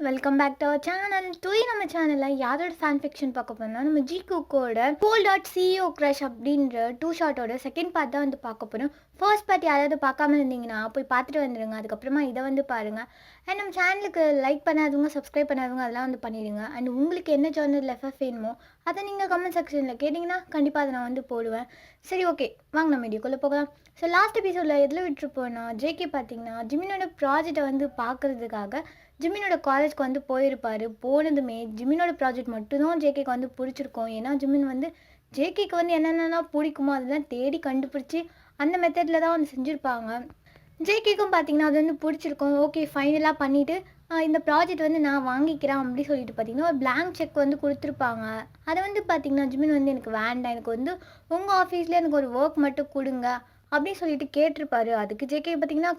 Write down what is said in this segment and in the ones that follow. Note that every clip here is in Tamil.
Welcome back to our channel. Today நம்ம சேனலில் யாரோட ஃபேன் ஃபிக்ஷன் பார்க்க போனால் நம்ம ஜி குக்கோட cool.co crush அப்படின்ற 2 ஷார்ட்டோட செகண்ட் பார்ட் தான் வந்து பார்க்க போகிறோம். ஃபர்ஸ்ட் பார்ட் யாராவது பார்க்காம இருந்தீங்கன்னா போய் பார்த்துட்டு வந்துடுங்க. அதுக்கப்புறமா இதை வந்து பாருங்கள். அண்ட் நம்ம சேனலுக்கு லைக் பண்ணாதவங்க, சப்ஸ்கிரைப் பண்ணாதவங்க அதெல்லாம் வந்து பண்ணிடுங்க. அண்ட் உங்களுக்கு என்ன சேனல் எஃப்எஃப் வேணுமோ அதை நீங்கள் கமெண்ட் செக்ஷனில் கேட்டிங்கன்னா கண்டிப்பாக அதை நான் வந்து போடுவேன். சரி, ஓகே, வாங்க நம்ம வீடியோக்குள்ளே போகலாம். ஸோ லாஸ்ட் எபிசோடில் எதில் விட்டுருப்போன்னா, ஜேகே பார்த்தீங்கன்னா ஜிமினோட ப்ராஜெக்டை வந்து பார்க்குறதுக்காக ஜிமினோட காலேஜ்க்கு வந்து போயிருப்பார். போனதுமே ஜிமினோட ப்ராஜெக்ட் மட்டும்தான் ஜேகேக்கு வந்து பிடிச்சிருக்கும். ஏன்னா ஜிமின் வந்து ஜேகேக்கு வந்து என்னென்னலாம் பிடிக்குமோ அதெல்லாம் தேடி கண்டுபிடிச்சி அந்த மெத்தடில் தான் வந்து செஞ்சுருப்பாங்க. ஜேகேக்கும் பார்த்தீங்கன்னா அது வந்து பிடிச்சிருக்கும். ஓகே, ஃபைனலாக பண்ணிவிட்டு இந்த ப்ராஜெக்ட் வந்து நான் வாங்கிக்கிறேன் அப்படி சொல்லிட்டு பார்த்தீங்கன்னா ஒரு பிளாங்க் செக் வந்து கொடுத்துருப்பாங்க. அதை வந்து பார்த்தீங்கன்னா ஜிமின் வந்து எனக்கு வேண்டாம், எனக்கு வந்து உங்கள் ஆஃபீஸில் எனக்கு ஒரு ஒர்க் மட்டும் கொடுங்க அப்படின்னு சொல்லிட்டு கேட்டிருப்பாரு. அதுக்கு ஜேகே பார்த்தீங்கன்னா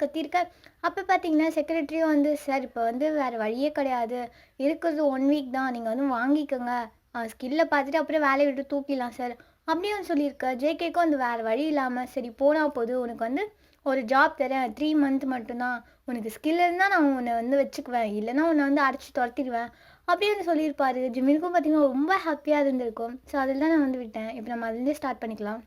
கத்தியிருக்க. அப்போ பார்த்தீங்கன்னா செக்ரட்டரியும் வந்து, சார் இப்போ வந்து வேறு வழியே கிடையாது, இருக்கிறது 1 வீக் தான், நீங்கள் வந்து வாங்கிக்கோங்க, ஸ்கில்லை பார்த்துட்டு அப்புறம் வேலையை விட்டு தூக்கிடலாம் சார் அப்படியே வந்து சொல்லியிருக்க. ஜேகேக்கும் வந்து வேறு வழி இல்லாமல், சரி போனால் போது, உனக்கு வந்து ஒரு ஜாப் தரேன், 3 மந்த் மட்டும்தான், உனக்கு ஸ்கில் இருந்தால் நான் உன்னை வந்து வச்சுக்குவேன், இல்லைனா உன்னை வந்து அடிச்சு துரத்திடுவேன் அப்படியே வந்து சொல்லியிருப்பாரு. ஜிமினுக்கும் பார்த்தீங்கன்னா ரொம்ப ஹாப்பியாக இருந்திருக்கும். ஸோ அதில் தான் நான் வந்து விட்டேன். இப்போ நம்ம அதுலேருந்தே ஸ்டார்ட் பண்ணிக்கலாம்.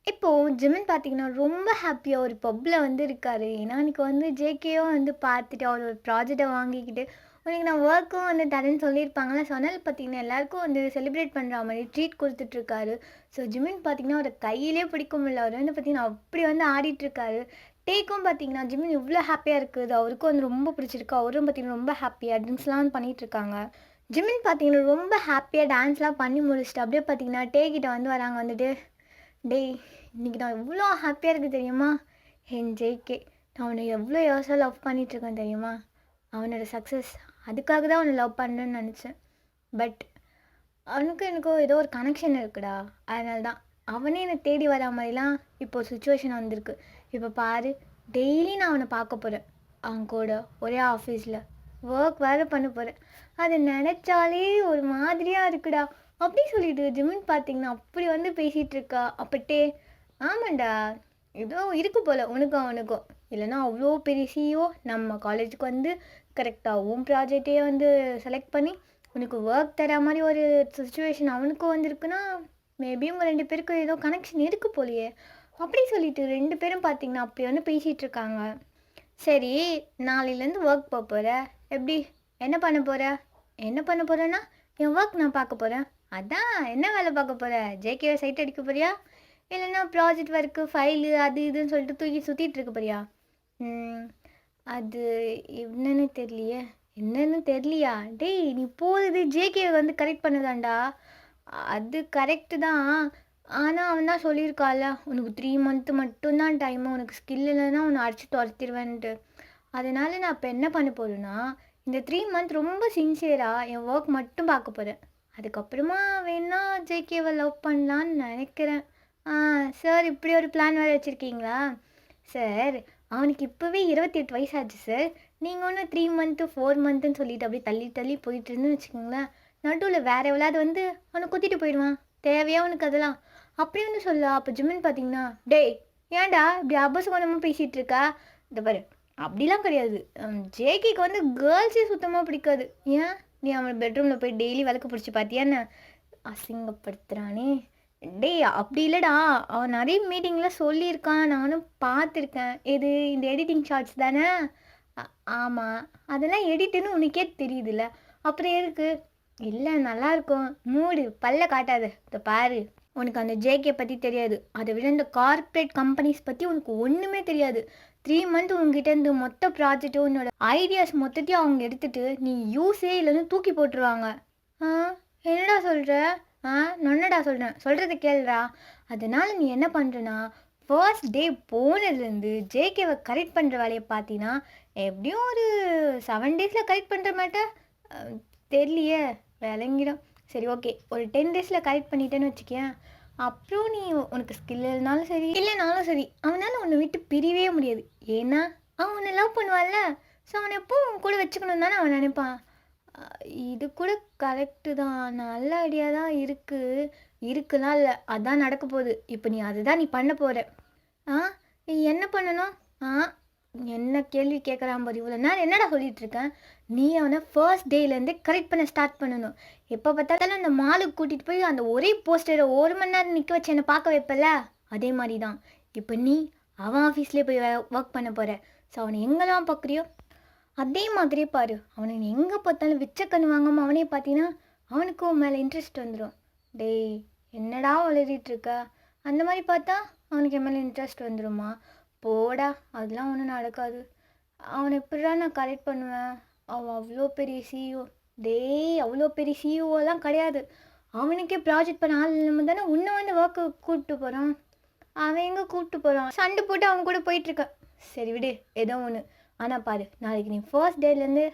இப்போது ஜிமின் பார்த்தீங்கன்னா ரொம்ப ஹாப்பியாக ஒரு பப்பில் வந்து இருக்கார். ஏன்னா அன்றைக்கி வந்து ஜேகேயும் வந்து பார்த்துட்டு அவர் ஒரு ப்ராஜெக்டை வாங்கிக்கிட்டு உனக்கு நான் ஒர்க்கும் வந்து தரேன்னு சொல்லியிருப்பாங்களா. ஸோ அதனால் பார்த்தீங்கன்னா எல்லாேருக்கும் வந்து செலிப்ரேட் பண்ணுற மாதிரி ட்ரீட் கொடுத்துட்ருக்காரு. ஸோ ஜிமின் பார்த்தீங்கன்னா அவரை கையிலே பிடிக்க முடியல. அவர் வந்து பார்த்திங்கன்னா அப்படி வந்து ஆடிட்டுருக்காரு. டேக்கும் பார்த்தீங்கன்னா ஜிமின் இவ்வளோ ஹாப்பியாக இருக்குது, அவருக்கும் வந்து ரொம்ப பிடிச்சிருக்கு. அவரும் பார்த்தீங்கன்னா ரொம்ப ஹாப்பியாக ட்ரிங்க்ஸ்லாம் பண்ணிகிட்ருக்காங்க. ஜிமின் பார்த்தீங்கன்னா ரொம்ப ஹாப்பியாக டான்ஸ்லாம் பண்ணி முடிச்சுட்டு அப்படியே பார்த்தீங்கன்னா டேக்கிட்ட வந்து வராங்க. வந்துட்டு, டேய், இன்றைக்கி நான் எவ்வளோ ஹாப்பியாக இருக்குது தெரியுமா, என் ஜேகே, நான் அவனை எவ்வளோ யோசாக லவ் பண்ணிகிட்ருக்கேன் தெரியுமா, அவனோட சக்ஸஸ், அதுக்காக தான் அவனை லவ் பண்ணுறேன்னு நினச்சேன். பட் அவனுக்கும் எனக்கும் ஏதோ ஒரு கனெக்ஷன் இருக்குடா, அதனால தான் அவனே என்னை தேடி வரா மாதிரிலாம் இப்போது சுச்சுவேஷன் வந்திருக்கு. இப்போ பாரு, டெய்லி நான் அவனை பார்க்க போகிறேன், அவன் கூட ஒரே ஆஃபீஸில் ஒர்க் வேறு பண்ண போகிறேன், அதை நினச்சாலே ஒரு மாதிரியாக இருக்குடா அப்படி சொல்லிட்டு ஜிமின் பார்த்தீங்கன்னா அப்படி வந்து பேசிகிட்டு இருக்கா. அப்பட்டே, ஆமாண்டா, ஏதோ இருக்கு போல் உனக்கும் அவனுக்கும், இல்லைன்னா அவ்வளோ பெரிய சிஇஓ நம்ம காலேஜுக்கு வந்து கரெக்டாகவும் ப்ராஜெக்டே வந்து செலக்ட் பண்ணி உனக்கு ஒர்க் தர மாதிரி ஒரு சுச்சுவேஷன் அவனுக்கும் வந்துருக்குன்னா மேபி உங்கள் 2 பேருக்கும் ஏதோ கனெக்ஷன் இருக்குது போலையே அப்படி சொல்லிட்டு 2 பேரும் பார்த்தீங்கன்னா அப்படி வந்து பேசிகிட்டு இருக்காங்க. சரி, நாளையிலேருந்து ஒர்க் போக போகிற, எப்படி, என்ன பண்ண போகிறேன்னா என் ஒர்க் நான் பார்க்க போகிறேன். அதான், என்ன வேலை பார்க்க போகிற, ஜேகேவை சைட் அடிக்க போறியா, இல்லைன்னா ப்ராஜெக்ட் ஒர்க்கு ஃபைலு அது இதுன்னு சொல்லிட்டு தூக்கி சுற்றிட்டு இருக்க போறியா? அது என்னன்னு தெரியலையா? டேய், நீ போகுது ஜேகேவை வந்து கரெக்ட் பண்ணுதாண்டா. அது கரெக்டு தான், ஆனால் அவன் தான் சொல்லியிருக்கால உனக்கு 3 மந்த்து மட்டும்தான் டைமு, உனக்கு ஸ்கில் இல்லைன்னா உன்னை அடிச்சு துரத்திடுவேன்ட்டு. அதனால நான் இப்போ என்ன பண்ண போகிறேன்னா, இந்த 3 மந்த் ரொம்ப சின்சியராக என் ஒர்க் மட்டும் பார்க்க போகிறேன். அதுக்கப்புறமா வேணா ஜேகேவை லவ் பண்ணலான்னு நினைக்கிறேன். சார், இப்படி ஒரு பிளான் வேறு வச்சுருக்கீங்களா? சார், அவனுக்கு இப்போவே 28 வயசாச்சு சார். நீங்கள் ஒன்று 3 மந்த்து 4 மந்த்துன்னு சொல்லிட்டு அப்படியே தள்ளி போயிட்டு இருந்துன்னு வச்சுக்கோங்களேன், நடுவில் வேறு எவ்வளோது வந்து அவனை குத்திட்டு போயிடுவான். தேவையா உனக்கு அதெல்லாம் அப்படி வந்து சொல்ல. அப்போ ஜிமின் பார்த்தீங்கன்னா, டேய், ஏன்டா இப்படி அபசகுணமாக பேசிகிட்டு இருக்கா? இந்த பாரு, அப்படிலாம் கிடையாது, ஜேகேக்கு வந்து கேர்ள்ஸே சுத்தமாக பிடிக்காது. ஏன், நீ அவன் பெட்ரூமில் போய் டெய்லி விளக்கு பிடிச்சி பார்த்தியான்னு அசிங்கப்படுத்துகிறானே. டேய், அப்படி இல்லைடா, அவன் நிறைய மீட்டிங்கில் சொல்லியிருக்கான், நானும் பார்த்துருக்கேன். இது இந்த எடிட்டிங் ஷார்ட்ஸ் தானே? ஆமாம், அதெல்லாம் எடிட்டுன்னு உனக்கே தெரியுதுல்ல, அப்புறம் எதுக்கு? இல்லை, நல்லாயிருக்கும், மூடு, பல்ல காட்டாது. இதை பாரு, உனக்கு அந்த ஜேகே பற்றி தெரியாது, அதை விட இந்த கார்ப்பரேட் கம்பெனிஸ் பற்றி உனக்கு ஒன்றுமே தெரியாது. 3 மந்த் உங்ககிட்ட இருந்து மொத்த ப்ராஜெக்ட்டு உன்னோட ஐடியாஸ் மொத்தத்தையும் அவங்க எடுத்துகிட்டு நீ யூஸே இல்லைன்னு தூக்கி போட்டுருவாங்க. என்னடா சொல்கிற? நொன்னடா சொல்கிறத கேளுடா. அதனால் நீ என்ன பண்ணுறனா, ஃபர்ஸ்ட் டே போனதுலேருந்து ஜேகேவை கரெக்ட் பண்ணுற வேலையை பார்த்தீங்கன்னா எப்படியும் ஒரு 7 டேஸில் கரெக்ட் பண்ணுற மாட்டேன், தெரியலையே, விளங்கிடும். சரி, ஓகே, ஒரு 10 டேஸில் கரெக்ட் பண்ணிட்டேன்னு வச்சுக்கேன். அப்புறம் நீ உனக்கு ஸ்கில் இல்லைனாலும் சரி இல்லைனாலும் சரி அவனால் உன்னை விட்டு பிரியவே முடியாது. ஏன்னா அவன் உன்னை லவ் பண்ணுவான்ல, ஸோ அவனை எப்பவும் கூட வச்சுக்கணும் தானே அவன் நினைப்பான். இது கூட கரெக்டு தான், நல்ல ஐடியா தான் இருக்குலாம் இல்லை, அதான் நடக்க போகுது. இப்போ நீ அதுதான் நீ பண்ண போகிற. நீ என்ன பண்ணணும்? என்ன கேள்வி கேட்குறான் பாரு, இவ்வளோ நேரம் என்னடா சொல்லிட்டு இருக்கேன். நீ அவனை ஃபர்ஸ்ட் டேலேருந்து கரெக்ட் பண்ண ஸ்டார்ட் பண்ணணும். எப்போ பார்த்தாலும் அந்த மாலுக்கு கூட்டிகிட்டு போய் அந்த ஒரே போஸ்டரை 1 மணி நேரம் நிற்க வச்சு என்னை பார்க்க வைப்பல, அதே மாதிரி தான் இப்போ நீ அவன் ஆஃபீஸ்லேயே போய் ஒர்க் பண்ண போகிற. ஸோ அவனை எங்கெல்லாம் பார்க்குறியோ அதே மாதிரியே பாரு. அவனை நீ எங்கே பார்த்தாலும் விச்ச கண்ணு வாங்காமல் அவனே பார்த்தீங்கன்னா அவனுக்கும் மேலே இன்ட்ரெஸ்ட் வந்துடும். டேய் என்னடா வளரிட்டு இருக்க, அந்த மாதிரி பார்த்தா அவனுக்கு என் மேலே இன்ட்ரெஸ்ட் வந்துடுமா? போடா, அதெல்லாம் ஒன்றும் நடக்காது. அவனை எப்படிடா நான் கரெக்ட் பண்ணுவேன்? அவன் அவ்வளோ பெரிய சிஇஓ. டேய் அவ்வளோ பெரிய சிஇஓலாம் கிடையாது. அவனுக்கே ப்ராஜெக்ட் பண்ண ஆள் இல்லாமல் தானே உன்னை வந்து ஒர்க்கு கூப்பிட்டு போகிறான். அவன் எங்கே கூப்பிட்டு போகிறான்? சண்டை போட்டு அவன் கூட போயிட்டுருக்கான். சரி விடு, ஏதோ ஒன்று. ஆனால் பாரு, நாளைக்கு நீ ஃபர்ஸ்ட் டேலேருந்து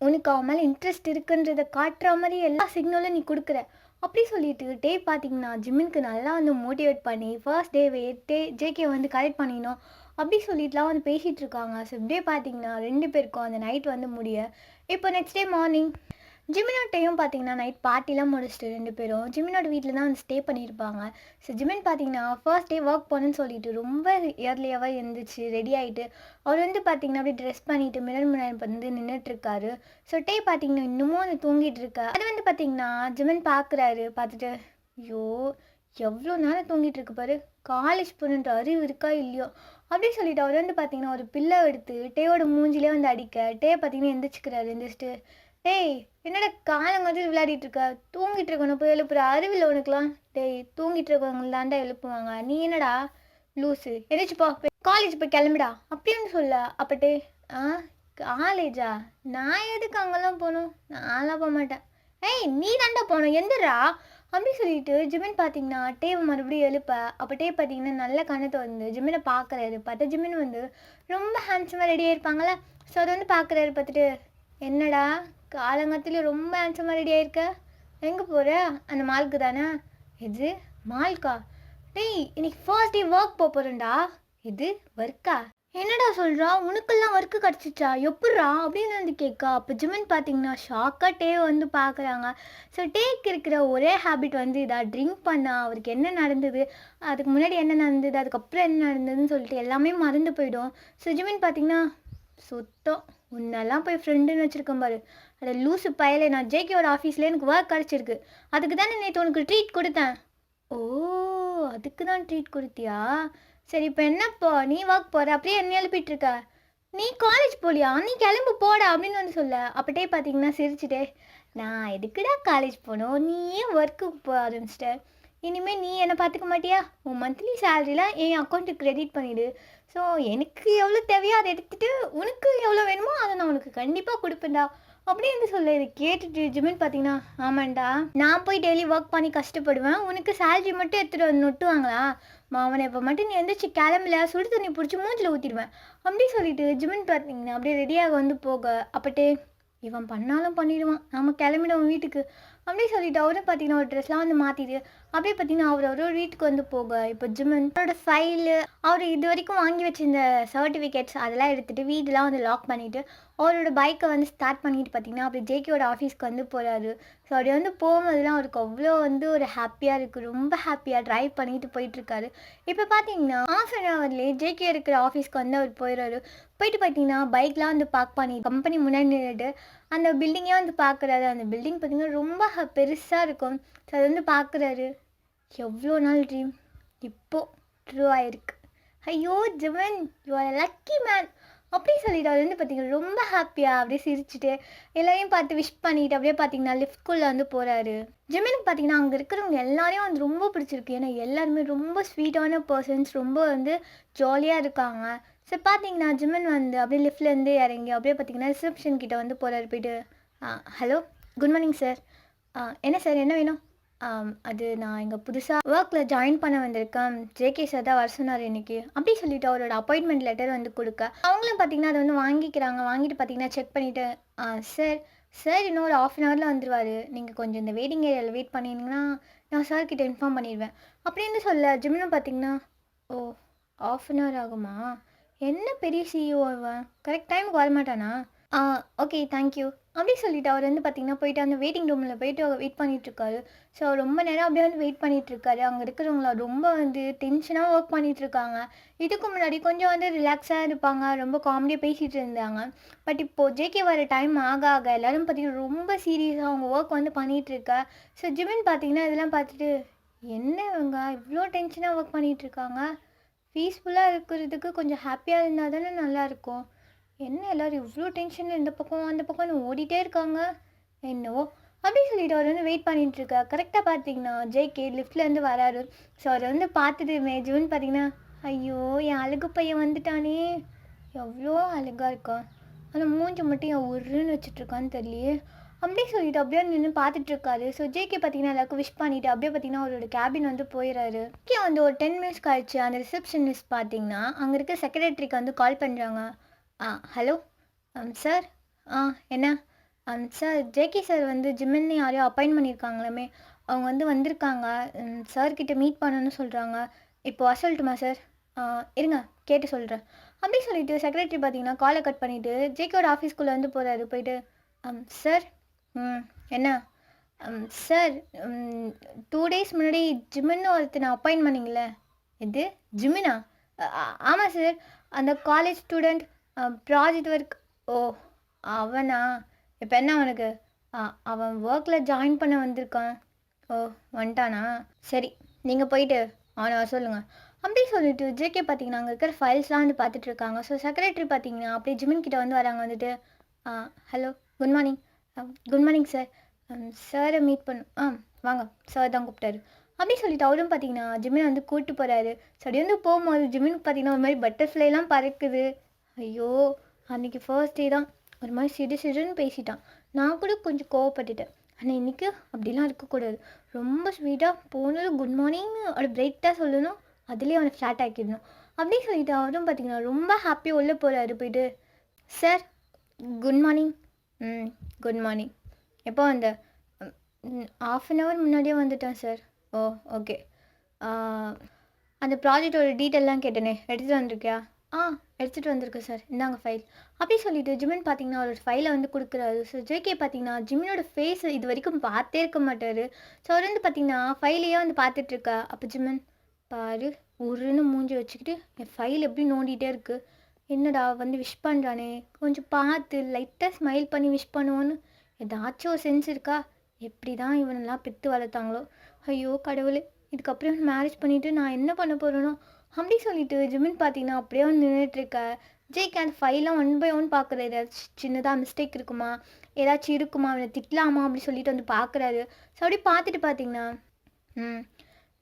உனக்கு அவன் மேலே இன்ட்ரெஸ்ட் இருக்குன்றதை காட்டுற மாதிரி எல்லா சிக்னலும் நீ கொடுக்குற. அப்படி சொல்லிட்டு டே பார்த்தீங்கன்னா ஜிம்மினுக்கு நல்லா வந்து மோட்டிவேட் பண்ணி ஃபர்ஸ்ட் ஜேகே வந்து கரெக்ட் பண்ணிடணும் அப்படி சொல்லிட்டுலாம் வந்து பேசிகிட்டு இருக்காங்க. ஸோ இப்படியே பார்த்தீங்கன்னா 2 பேருக்கும் அந்த நைட் வந்து முடிய. இப்போ நெக்ஸ்ட் டே மார்னிங் ஜிமினோட்டையும் பார்த்தீங்கன்னா நைட் பார்ட்டிலாம் முடிச்சுட்டு 2 பேரும் ஜிமினோட வீட்டில் தான் வந்து ஸ்டே பண்ணியிருப்பாங்க. ஸோ ஜிமின் பார்த்தீங்கன்னா ஃபர்ஸ்ட் டே ஒர்க் போகணுன்னு சொல்லிட்டு ரொம்ப இயர்லியாகவே எழுந்திரிச்சு ரெடி ஆகிட்டு அவர் வந்து பார்த்தீங்கன்னா அப்படியே ட்ரெஸ் பண்ணிவிட்டு மிரர் முன்னாடி வந்து நின்றுட்டுருக்காரு. ஸோ டே பார்த்தீங்கன்னா இன்னமும் வந்து தூங்கிட்டு இருக்கா. அது வந்து பார்த்தீங்கன்னா ஜிமின் பார்க்குறாரு. பார்த்துட்டு ஐயோ எவ்வளோ நேரம் தூங்கிட்டு இருக்கு பாரு, காலேஜ் போகணுன்ற அறிவு இருக்கா இல்லையோ அப்படின்னு சொல்லிட்டு அவர் வந்து பார்த்தீங்கன்னா ஒரு பில்லை எடுத்து டேயோட மூஞ்சிலே வந்து அடிக்க. டே பார்த்தீங்கன்னா எந்திரிச்சுக்கிறாரு. எந்திரிச்சிட்டு டேய் என்னடா காலங்காலத்தில் விளையாடிட்டு இருக்க, தூங்கிட்டு இருக்கணும், போய் எழுப்புற அறிவில் உனக்குலாம். டேய் தூங்கிட்டு இருக்கவங்க தாண்டா எழுப்புவாங்க, நீ என்னடா லூஸு, எந்திரிச்சுப்போ காலேஜ் போய் கிளம்பிடா அப்படின்னு சொல்ல. அப்பட்டே காலேஜா, நான் எதுக்கு அங்கெல்லாம் போகணும், நான்லாம் போக மாட்டேன். ஏய் நீ தாண்டா போகணும், எந்திரா அப்படி சொல்லிட்டு ஜிமின் பார்த்தீங்கன்னா டேவை மறுபடியும் எழுப்ப. அப்போ டே பார்த்தீங்கன்னா நல்ல கண்ணத்தை வந்து ஜிமினை பார்க்குறாரு. பார்த்தா ஜிமின் வந்து ரொம்ப ஹேண்ட்ஸமாக ரெடியாக இருப்பாங்களே. ஸோ அதை வந்து பார்க்குறாரு. பார்த்துட்டு என்னடா காலங்கத்தில் ரொம்ப ஹேண்ட்ஸமாக ரெடி ஆயிருக்க, எங்கே போகிற? அந்த மால்க்கு தானே. இது மால்க்கா? டேய் இன்னைக்கு ஃபர்ஸ்ட் டே ஒர்க் போகிறேன்டா. இது ஒர்க்கா? என்னடா சொல்கிறா, உனக்கெல்லாம் ஒர்க்கு கிடச்சிச்சா, எப்பட்றா அப்படின்னு வந்து கேட்கா. அப்போ ஜிமின் பார்த்தீங்கன்னா ஷாக்காக டே வந்து பார்க்குறாங்க. ஸோ டேக்கு இருக்கிற ஒரே ஹேபிட் வந்து இதாக ட்ரிங்க் பண்ணா அவருக்கு என்ன நடந்தது, அதுக்கு முன்னாடி என்ன நடந்தது, அதுக்கப்புறம் என்ன நடந்ததுன்னு சொல்லிட்டு எல்லாமே மறந்து போயிடும். ஸோ ஜிமின் பார்த்தீங்கன்னா சுத்தம் உன்னெல்லாம் போய் ஃப்ரெண்டுன்னு வச்சுருக்கேன் பாரு, அதை லூஸு பயலே, நான் ஜேகேயோட ஆஃபீஸில் எனக்கு ஒர்க் கிடச்சிருக்கு, அதுக்கு தானே நேற்று உனக்கு ட்ரீட் கொடுத்தேன். ஓ அதுக்கு தான் ட்ரீட் கொடுத்தியா, சரி இப்போ என்னப்போ நீ ஒர்க் போகிற, அப்படியே என்ன எழுப்பிட்டு இருக்க, நீ காலேஜ் போலியா, நீ கிளம்பு போடா அப்படின்னு வந்து சொல்ல. அப்பட்டே பார்த்தீங்கன்னா சிரிச்சுட்டே, நான் எதுக்குடா காலேஜ் போகணும், நீயே ஒர்க்குக்கு போக ஆரம்பிச்சிட்ட, இனிமேல் நீ என்னை பார்த்துக்க மாட்டியா, உன் மந்த்லி சேலரியில் என் அக்கௌண்ட்டுக்கு கிரெடிட் பண்ணிவிடு, ஸோ எனக்கு எவ்வளோ தேவையோ அதை எடுத்துகிட்டு உனக்கு எவ்வளோ வேணுமோ அதை நான் உனக்கு கண்டிப்பாக கொடுப்பேன்டா அப்படின்னு சொல்ல. இதை கேட்டுட்டு ஜிமின் பார்த்தீங்கன்னா ஆமாண்டா, நான் போய் டெய்லி ஒர்க் பண்ணி கஷ்டப்படுவேன், உனக்கு சேலரி மட்டும் எடுத்துகிட்டு வந்து நொட்டுவாங்களா, அவனை இப்போ மட்டும் நீ எந்திரிச்சு கிளம்பல சுடு தண்ணி பிடிச்சி மூஞ்சில் ஊற்றிடுவேன் அப்படி சொல்லிட்டு ஜிமின் பார்த்தீங்கன்னா அப்படியே ரெடியாக வந்து போக. அப்பட்டே இவன் பண்ணாலும் பண்ணிடுவான், நாம் கிளம்பிடுவோம் வீட்டுக்கு அப்படி சொல்லிட்டு அவரும் பார்த்தீங்கன்னா ஒரு ட்ரெஸ்லாம் வந்து மாற்றிட்டு அப்படியே பார்த்தீங்கன்னா அவரோட வீட்டுக்கு வந்து போக. இப்போ ஜிமினோட ஃபைலு அவர் இது வரைக்கும் வாங்கி வச்சிருந்த சர்டிஃபிகேட்ஸ் அதெல்லாம் எடுத்துகிட்டு வீடெலாம் வந்து லாக் பண்ணிவிட்டு அவரோட பைக்கை வந்து ஸ்டார்ட் பண்ணிட்டு பார்த்தீங்கன்னா அப்படி ஜேகேயோட ஆஃபீஸ்க்கு வந்து போகிறாரு. ஸோ அப்படி வந்து போகும்போதுலாம் அவருக்கு அவ்வளோ வந்து ஒரு ஹாப்பியாக இருக்குது, ரொம்ப ஹாப்பியாக ட்ரைவ் பண்ணிட்டு போயிட்டுருக்காரு. இப்போ பார்த்தீங்கன்னா ½ ஜேகே இருக்கிற ஆஃபீஸ்க்கு வந்து அவர் போயிடுறாரு. போயிட்டு பார்த்தீங்கன்னா பைக்லாம் வந்து பார்க் பண்ணி கம்பெனி முன்னாடி நின்றுட்டு அந்த பில்டிங்கே வந்து பார்க்குறாரு. அந்த பில்டிங் பார்த்தீங்கன்னா ரொம்ப பெருசாக இருக்கும். ஸோ அது வந்து பார்க்குறாரு. எவ்வளோ நாள் ட்ரீம் இப்போது ட்ரூ ஆகிருக்கு. ஐயோ Jimin you are lucky man அப்படி சொல்லிட்டு அவர் வந்து பார்த்தீங்கன்னா ரொம்ப ஹாப்பியாக அப்படியே சிரிச்சுட்டு எல்லாரையும் பார்த்து விஷ் பண்ணிவிட்டு அப்படியே பார்த்தீங்கன்னா லிஃப்ட்குள்ளே வந்து போகிறாரு. ஜிமினுக்கு பார்த்தீங்கன்னா அங்கே இருக்கிறவங்க எல்லாரையும் வந்து ரொம்ப பிடிச்சிருக்கு. ஏன்னா எல்லாருமே ரொம்ப ஸ்வீட்டான பர்சன்ஸ், ரொம்ப வந்து ஜாலியாக இருக்காங்க. ஸோ பார்த்தீங்கன்னா ஜிமின் வந்து அப்படியே லிஃப்ட்லேருந்து இறங்கி அப்படியே பார்த்தீங்கன்னா ரிசப்ஷன் கிட்டே வந்து போகிறாரு. போயிட்டு ஹலோ குட் மார்னிங் சார், என்ன சார் என்ன வேணும்? அது நான் இங்கே புதுசாக ஒர்க்கில் ஜாயின் பண்ண வந்திருக்கேன், ஜேகே சார் தான் வர சொன்னார் இன்றைக்கி அப்படி சொல்லிவிட்டு அவரோட அப்பாயின்மெண்ட் லெட்டர் வந்து கொடுக்க அவங்களும் பார்த்திங்கன்னா அதை வந்து வாங்கிக்கிறாங்க. வாங்கிட்டு பார்த்திங்கன்னா செக் பண்ணிவிட்டு சார் இன்னும் ஒரு ½ வந்துடுவார், நீங்கள் கொஞ்சம் இந்த வெயிட்டிங் ஏரியாவில் வெயிட் பண்ணிங்கன்னா நான் சார்கிட்ட இன்ஃபார்ம் பண்ணிடுவேன் அப்படின்னு சொல்ல. ஜிமினும் பார்த்திங்கன்னா ஓ ½ ஆகுமா, என்ன பெரிய சிஇஓ அவன், கரெக்ட் டைமுக்கு வரமாட்டானா, ஓகே தேங்க்யூ அப்படி சொல்லிட்டு அவர் வந்து பார்த்தீங்கன்னா போயிட்டு அந்த வெயிட்டிங் ரூமில் போயிட்டு வெயிட் பண்ணிகிட்ருக்காரு. ஸோ ரொம்ப நேரம் அப்படியே வந்து வெயிட் பண்ணிகிட்ருக்காரு. அங்கே இருக்கிறவங்கள ரொம்ப வந்து டென்ஷனாக ஒர்க் பண்ணிகிட்ருக்காங்க. இதுக்கு முன்னாடி கொஞ்சம் வந்து ரிலாக்ஸாக இருப்பாங்க, ரொம்ப காமெடியாக பேசிகிட்டு இருந்தாங்க. பட் இப்போது ஜேகே வர டைம் ஆக ஆக எல்லோரும் பார்த்தீங்கன்னா ரொம்ப சீரியஸாக அவங்க ஒர்க் வந்து பண்ணிகிட்ருக்கா. ஸோ ஜிமின் பார்த்தீங்கன்னா இதெல்லாம் பார்த்துட்டு என்ன இவங்க இவ்வளோ டென்ஷனாக ஒர்க் பண்ணிகிட்ருக்காங்க, பீஸ்ஃபுல்லாக இருக்கிறதுக்கு கொஞ்சம் ஹாப்பியாக இருந்தால் தானே நல்லாயிருக்கும். என்ன எல்லோரும் இவ்வளோ டென்ஷன் இந்த பக்கம் அந்த பக்கம்னு ஓடிட்டே இருக்காங்க என்னவோ அப்படின்னு சொல்லிட்டு அவர் வந்து வெயிட் பண்ணிகிட்ருக்கா. கரெக்டாக பார்த்தீங்கன்னா ஜேகே லிஃப்ட்லேருந்து வராரு. ஸோ அவர் வந்து பார்த்துட்டு மேஜுன்னு பார்த்தீங்கன்னா ஐயோ என் அழகு பையன் வந்துட்டானே, எவ்வளோ அழகாக இருக்கான், ஆனால் மூஞ்சி மட்டும் என் உருன்னு வச்சுட்ருக்கான்னு தெரியலையே அப்படின்னு சொல்லிட்டு அப்படியே நின்று பார்த்துட்ருக்காரு. ஸோ ஜேகே பார்த்தீங்கன்னா எல்லாருக்கும் விஷ் பண்ணிவிட்டு அப்படியே பார்த்தீங்கன்னா அவரோட கேபின் வந்து போயிடுறாரு. ஓகே வந்து ஒரு 10 மினிட்ஸ் கழிச்சு அந்த ரிசப்ஷனிஸ்ட் பார்த்தீங்கன்னா அங்கே இருக்க செக்ரட்டரிக்கு வந்து கால் பண்ணுறாங்க. Hello sir. என்ன சார் ஜேகே சார் வந்து ஜிம்மின்னு யாரையோ அப்பாயின்ட் பண்ணியிருக்காங்களாமே, அவங்க வந்து வந்திருக்காங்க, சார்கிட்ட மீட் பண்ணணும்னு சொல்கிறாங்க. இப்போ வர சொல்லட்டுமா சார்? இருங்க கேட்டு சொல்கிறேன் அப்படி சொல்லிட்டு செக்ரட்டரி பார்த்தீங்கன்னா காலை கட் பண்ணிவிட்டு ஜேகேயோட ஆஃபீஸ்க்குள்ளே வந்து போகிறாரு. போயிட்டு சார் என்ன சார் 2 டேஸ் முன்னாடி ஜிம்மின்னு ஒருத்தனை அப்பாயின்ட் பண்ணிங்களே, இது ஜிம்மினா? ஆமாம் சார், அந்த காலேஜ் ஸ்டூடெண்ட் ப்ராஜெக்ட் ஒர்க். ஓ அவனா? இப்போ என்ன அவனுக்கு? அவன் ஒர்க்கில் ஜாயின் பண்ண வந்திருக்கான். ஓ வந்துட்டானா? சரி நீங்கள் போயிட்டு அவனை வர சொல்லுங்கள் அப்படி சொல்லிட்டு ஜேகே பார்த்தீங்கன்னா அங்கே இருக்கிற ஃபைல்ஸ்லாம் வந்து பார்த்துட்ருக்காங்க. ஸோ செக்ரட்டரி பார்த்தீங்கன்னா அப்படியே ஜிமின் கிட்ட வந்து வராங்க. வந்துட்டு hello good morning. Good morning sir. சாரை மீட் பண்ணும். வாங்க சார் தான் கூப்பிட்டாரு அப்படின்னு சொல்லிட்டு அவரும் பார்த்தீங்கன்னா ஜிமின் வந்து கூப்பிட்டு போகிறாரு. ஸோ அப்படி வந்து போகும்போது ஜிமின் பார்த்தீங்கன்னா ஒரு மாதிரி பட்டர்ஃப்ளைலாம் பறக்குது. ஐயோ அன்றைக்கி ஃபர்ஸ்ட் டே தான் ஒரு மாதிரி சிடுன்னு பேசிட்டான். நான் கூட கொஞ்சம் கோவப்பட்டுட்டேன். ஆனால் இன்றைக்கி அப்படிலாம் இருக்கக்கூடாது, ரொம்ப ஸ்வீட்டாக போனது குட் மார்னிங்னு அப்படி பிரைட்டாக சொல்லணும், அதுலேயே அவனை ஃப்ளாட் ஆக்கிடணும் அப்படின்னு சொல்லிட்டு அவரும் பார்த்தீங்கன்னா ரொம்ப ஹாப்பியாக உள்ளே போகிறாரு. போயிட்டு sir good morning. Good morning. எப்போ வந்த? ½ அன் ஹவர் முன்னாடியே வந்துட்டேன் சார். ஓ ஓகே. அந்த ப்ராஜெக்டோட டீட்டெயிலாம் கேட்டேனே எடுத்துகிட்டு வந்திருக்கியா? எடுத்துகிட்டு வந்திருக்கு சார், இந்தாங்க ஃபைல் அப்படி சொல்லிட்டு ஜிமின் பார்த்தீங்கன்னா அவரோட ஃபைலை வந்து கொடுக்குறாரு. ஸோ ஜேகே பார்த்தீங்கன்னா ஜிமினோட ஃபேஸ் இது வரைக்கும் பார்த்தே இருக்க மாட்டார். ஸோ அவர் வந்து பார்த்தீங்கன்னா ஃபைலையே வந்து பார்த்துட்ருக்கா. அப்போ ஜிமின் பாரு உருன்னு மூஞ்சி வச்சுக்கிட்டு என் ஃபைல் எப்படி நோண்டிகிட்டே இருக்குது, என்னடா வந்து விஷ் பண்ணுறானே, கொஞ்சம் பார்த்து லைட்டாக ஸ்மைல் பண்ணி விஷ் பண்ணுவோன்னு ஏதாச்சும் ஒரு சென்ஸ் இருக்கா? எப்படி தான் இவனெல்லாம் பெற்று வளர்த்தாங்களோ, ஐயோ கடவுளே, இதுக்கப்புறம் மேரேஜ் பண்ணிவிட்டு நான் என்ன பண்ண போகிறேனோ அப்படி சொல்லிட்டு ஜிமின் பார்த்தீங்கன்னா அப்படியே வந்து நின்றுட்டுருக்க. ஜேகே அந்த ஃபைலாம் 1 by 1 பார்க்குறது, ஏதாச்சும் சின்னதாக மிஸ்டேக் இருக்குமா, ஏதாச்சும் இருக்குமா, அவனை திட்டலாமா அப்படி சொல்லிட்டு வந்து பார்க்குறாரு. ஸோ அப்படி பார்த்துட்டு பார்த்தீங்கன்னா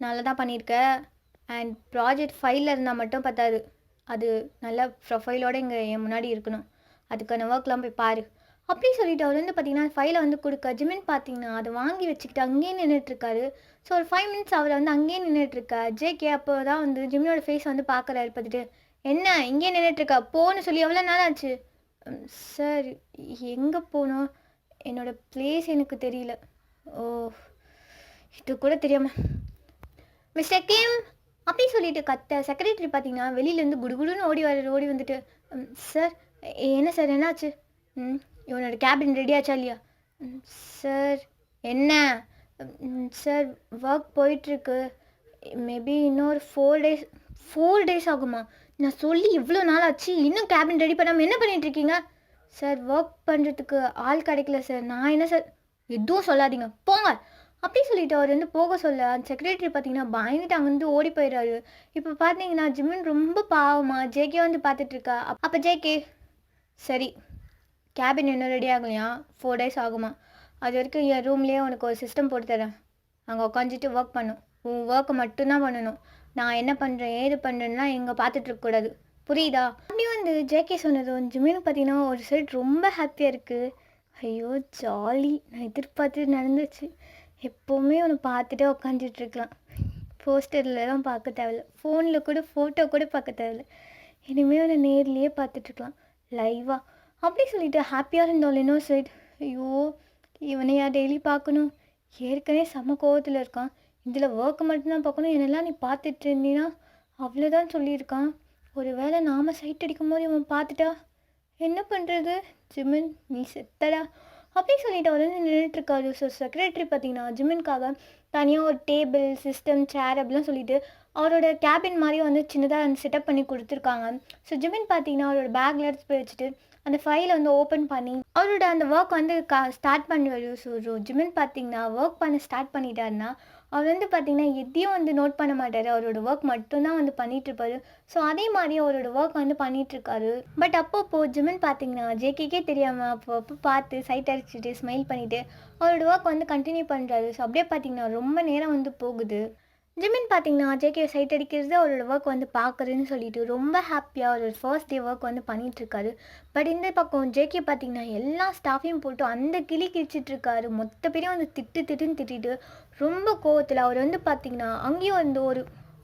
நல்லா தான் பண்ணியிருக்க, அண்ட் ப்ராஜெக்ட் ஃபைலில் இருந்தால் மட்டும் பத்தாது, அது நல்ல ப்ரொஃபைலோடு இங்கே என் முன்னாடி இருக்கணும், அதுக்கான ஒர்க்லாம் போய் பாரு அப்படி சொல்லிட்டு அவர் வந்து பார்த்தீங்கன்னா ஃபைலை வந்து கொடுக்க. ஜிமின் பார்த்தீங்கன்னா அதை வாங்கி வச்சுக்கிட்டு அங்கேயே நின்றுட்டுருக்காரு. ஸோ ஒரு 5 மினிட்ஸ் அவர் வந்து அங்கேயே நின்றுட்டுருக்கா. ஜேகே அப்போ தான் வந்து ஜிமினோட ஃபேஸ் வந்து பார்க்குறாரு. பார்த்துட்டு என்ன இங்கேயே நின்றுட்டுருக்கா, போன்னு சொல்லி எவ்வளோ நாள் ஆச்சு? சார் எங்கே போனோம், என்னோடய பிளேஸ் எனக்கு தெரியல. ஓ இது கூட தெரியாமல் மிஸ்டர் கிம் அப்படின்னு சொல்லிட்டு கத்த. செக்ரட்டரி பார்த்தீங்கன்னா வெளியிலேருந்து குடுகுடுன்னு ஓடி வந்துட்டு சார் என்ன சார் என்னாச்சு? இவனோட கேபின் ரெடியாச்சா இல்லையா? சார் என்ன? சார் ஒர்க் போயிட்டுருக்கு, மேபி இன்னொரு 4 டேஸ் ஆகுமா? நான் சொல்லி இவ்வளோ நாள் ஆச்சு, இன்னும் கேபின் ரெடி பண்ணாமல் என்ன பண்ணிகிட்ருக்கீங்க? சார் ஒர்க் பண்ணுறதுக்கு ஆள் கிடைக்கல சார். நான் என்ன சார்? எதுவும் சொல்லாதீங்க போங்க அப்படி சொல்லிட்டு அவர் வந்து போக சொல்ல அந்த செக்ரட்டரி பார்த்தீங்கன்னா பயந்துட்டு அங்கேருந்து ஓடி போயிடுறாரு. இப்போ பார்த்தீங்கன்னா ஜிமின் ரொம்ப பாவமா ஜேகே வந்து பார்த்துட்ருக்கா. அப்போ ஜேகே சரி கேபின் இன்னும் ரெடி ஆகலையா, 4 டேஸ் ஆகுமா, அது வரைக்கும் என் ரூம்லேயே உனக்கு ஒரு சிஸ்டம் போட்டு தரேன், அங்கே உட்காந்துட்டு ஒர்க் பண்ணும், உன் ஒர்க்கை மட்டும்தான் பண்ணணும், நான் என்ன பண்ணுறேன் ஏது பண்ணுறேன்னா எங்கே பார்த்துட்ருக்கக்கூடாது, புரியுதா? அப்படி வந்து ஜேகே சொன்னதும் ஜிமினுக்கு பார்த்தீங்கன்னா ஒரு சைட் ரொம்ப ஹாப்பியாக இருக்குது. ஐயோ ஜாலி, நான் எதிர்பார்த்து நடந்துச்சு, எப்போவுமே உன்னை பார்த்துட்டே உட்காந்துட்ருக்கலாம், போஸ்டர்லாம் பார்க்க தேவையில்ல, ஃபோனில் கூட ஃபோட்டோ கூட பார்க்க தேவையில்ல, இனிமேல் உன்னை நேர்லேயே பார்த்துட்ருக்கலாம் லைவாக அப்படி சொல்லிட்டு ஹாப்பியாக இருந்தாலும் இன்னொரு சைட் ஐயோ இவனையா டெய்லி பார்க்கணும், ஏற்கனவே செம்ம கோவத்தில் இருக்கான், இதில் ஒர்க்கு மட்டும்தான் பார்க்கணும், என்னெல்லாம் நீ பார்த்துட்டு இருந்தீன்னா அவ்வளோதான் சொல்லியிருக்கான், ஒரு வேளை நாம் சைட் அடிக்கும் போது இவன் பார்த்துட்டா என்ன பண்ணுறது? ஜிமின் நீ செத்தடா அப்படின்னு சொல்லிட்டு அவர் வந்து நின்றுட்டுருக்காரு. ஸோ செக்ரட்டரி பார்த்தீங்கன்னா ஜிமின்காக தனியாக ஒரு டேபிள் சிஸ்டம் சேர் அப்படிலாம் சொல்லிட்டு அவரோட கேபின் மாதிரி வந்து சின்னதாக வந்து செட்டப் பண்ணி கொடுத்துருக்காங்க. ஸோ ஜிமின் பார்த்தீங்கன்னா அவரோட பேக்கில் எடுத்து போய் வச்சுட்டு அந்த ஃபைலை வந்து ஓப்பன் பண்ணி அவரோட அந்த ஒர்க் வந்து ஸ்டார்ட் பண்ணுவார். ஸோ ஜிமின் பார்த்தீங்கன்னா ஒர்க் பண்ண ஸ்டார்ட் பண்ணிட்டாருன்னா அவர் வந்து பார்த்தீங்கன்னா எதையும் வந்து நோட் பண்ண மாட்டார். அவரோட ஒர்க் மட்டும்தான் வந்து பண்ணிகிட்ருப்பாரு. ஸோ அதே மாதிரி அவரோட ஒர்க் வந்து பண்ணிகிட்ருக்காரு. பட் அப்பப்போ ஜிமின் பார்த்தீங்கன்னா ஜேகேக்கே தெரியாமல் அப்போ பார்த்து சைட் அடிச்சுட்டு ஸ்மைல் பண்ணிவிட்டு அவரோட ஒர்க் வந்து கண்டினியூ பண்ணுறாரு. ஸோ அப்படியே பார்த்தீங்கன்னா ரொம்ப நேரம் வந்து போகுது. ஜிமின் பார்த்தீங்கன்னா ஜேகே சைட் அடிக்கிறது அவரோட ஒர்க் வந்து பார்க்குறதுன்னு சொல்லிட்டு ரொம்ப ஹாப்பியாக அவரோட ஃபர்ஸ்ட் டே ஒர்க் வந்து பண்ணிகிட்ருக்காரு. பட் இந்த பக்கம் ஜேகே பார்த்தீங்கன்னா எல்லா ஸ்டாஃபையும் போட்டு அந்த கிளி கிழிச்சிட்ருக்காரு. மொத்த பேரையும் வந்து திட்டுன்னு திட்டிட்டு ரொம்ப கோவத்தில் அவர் வந்து பார்த்தீங்கன்னா அங்கேயும் வந்து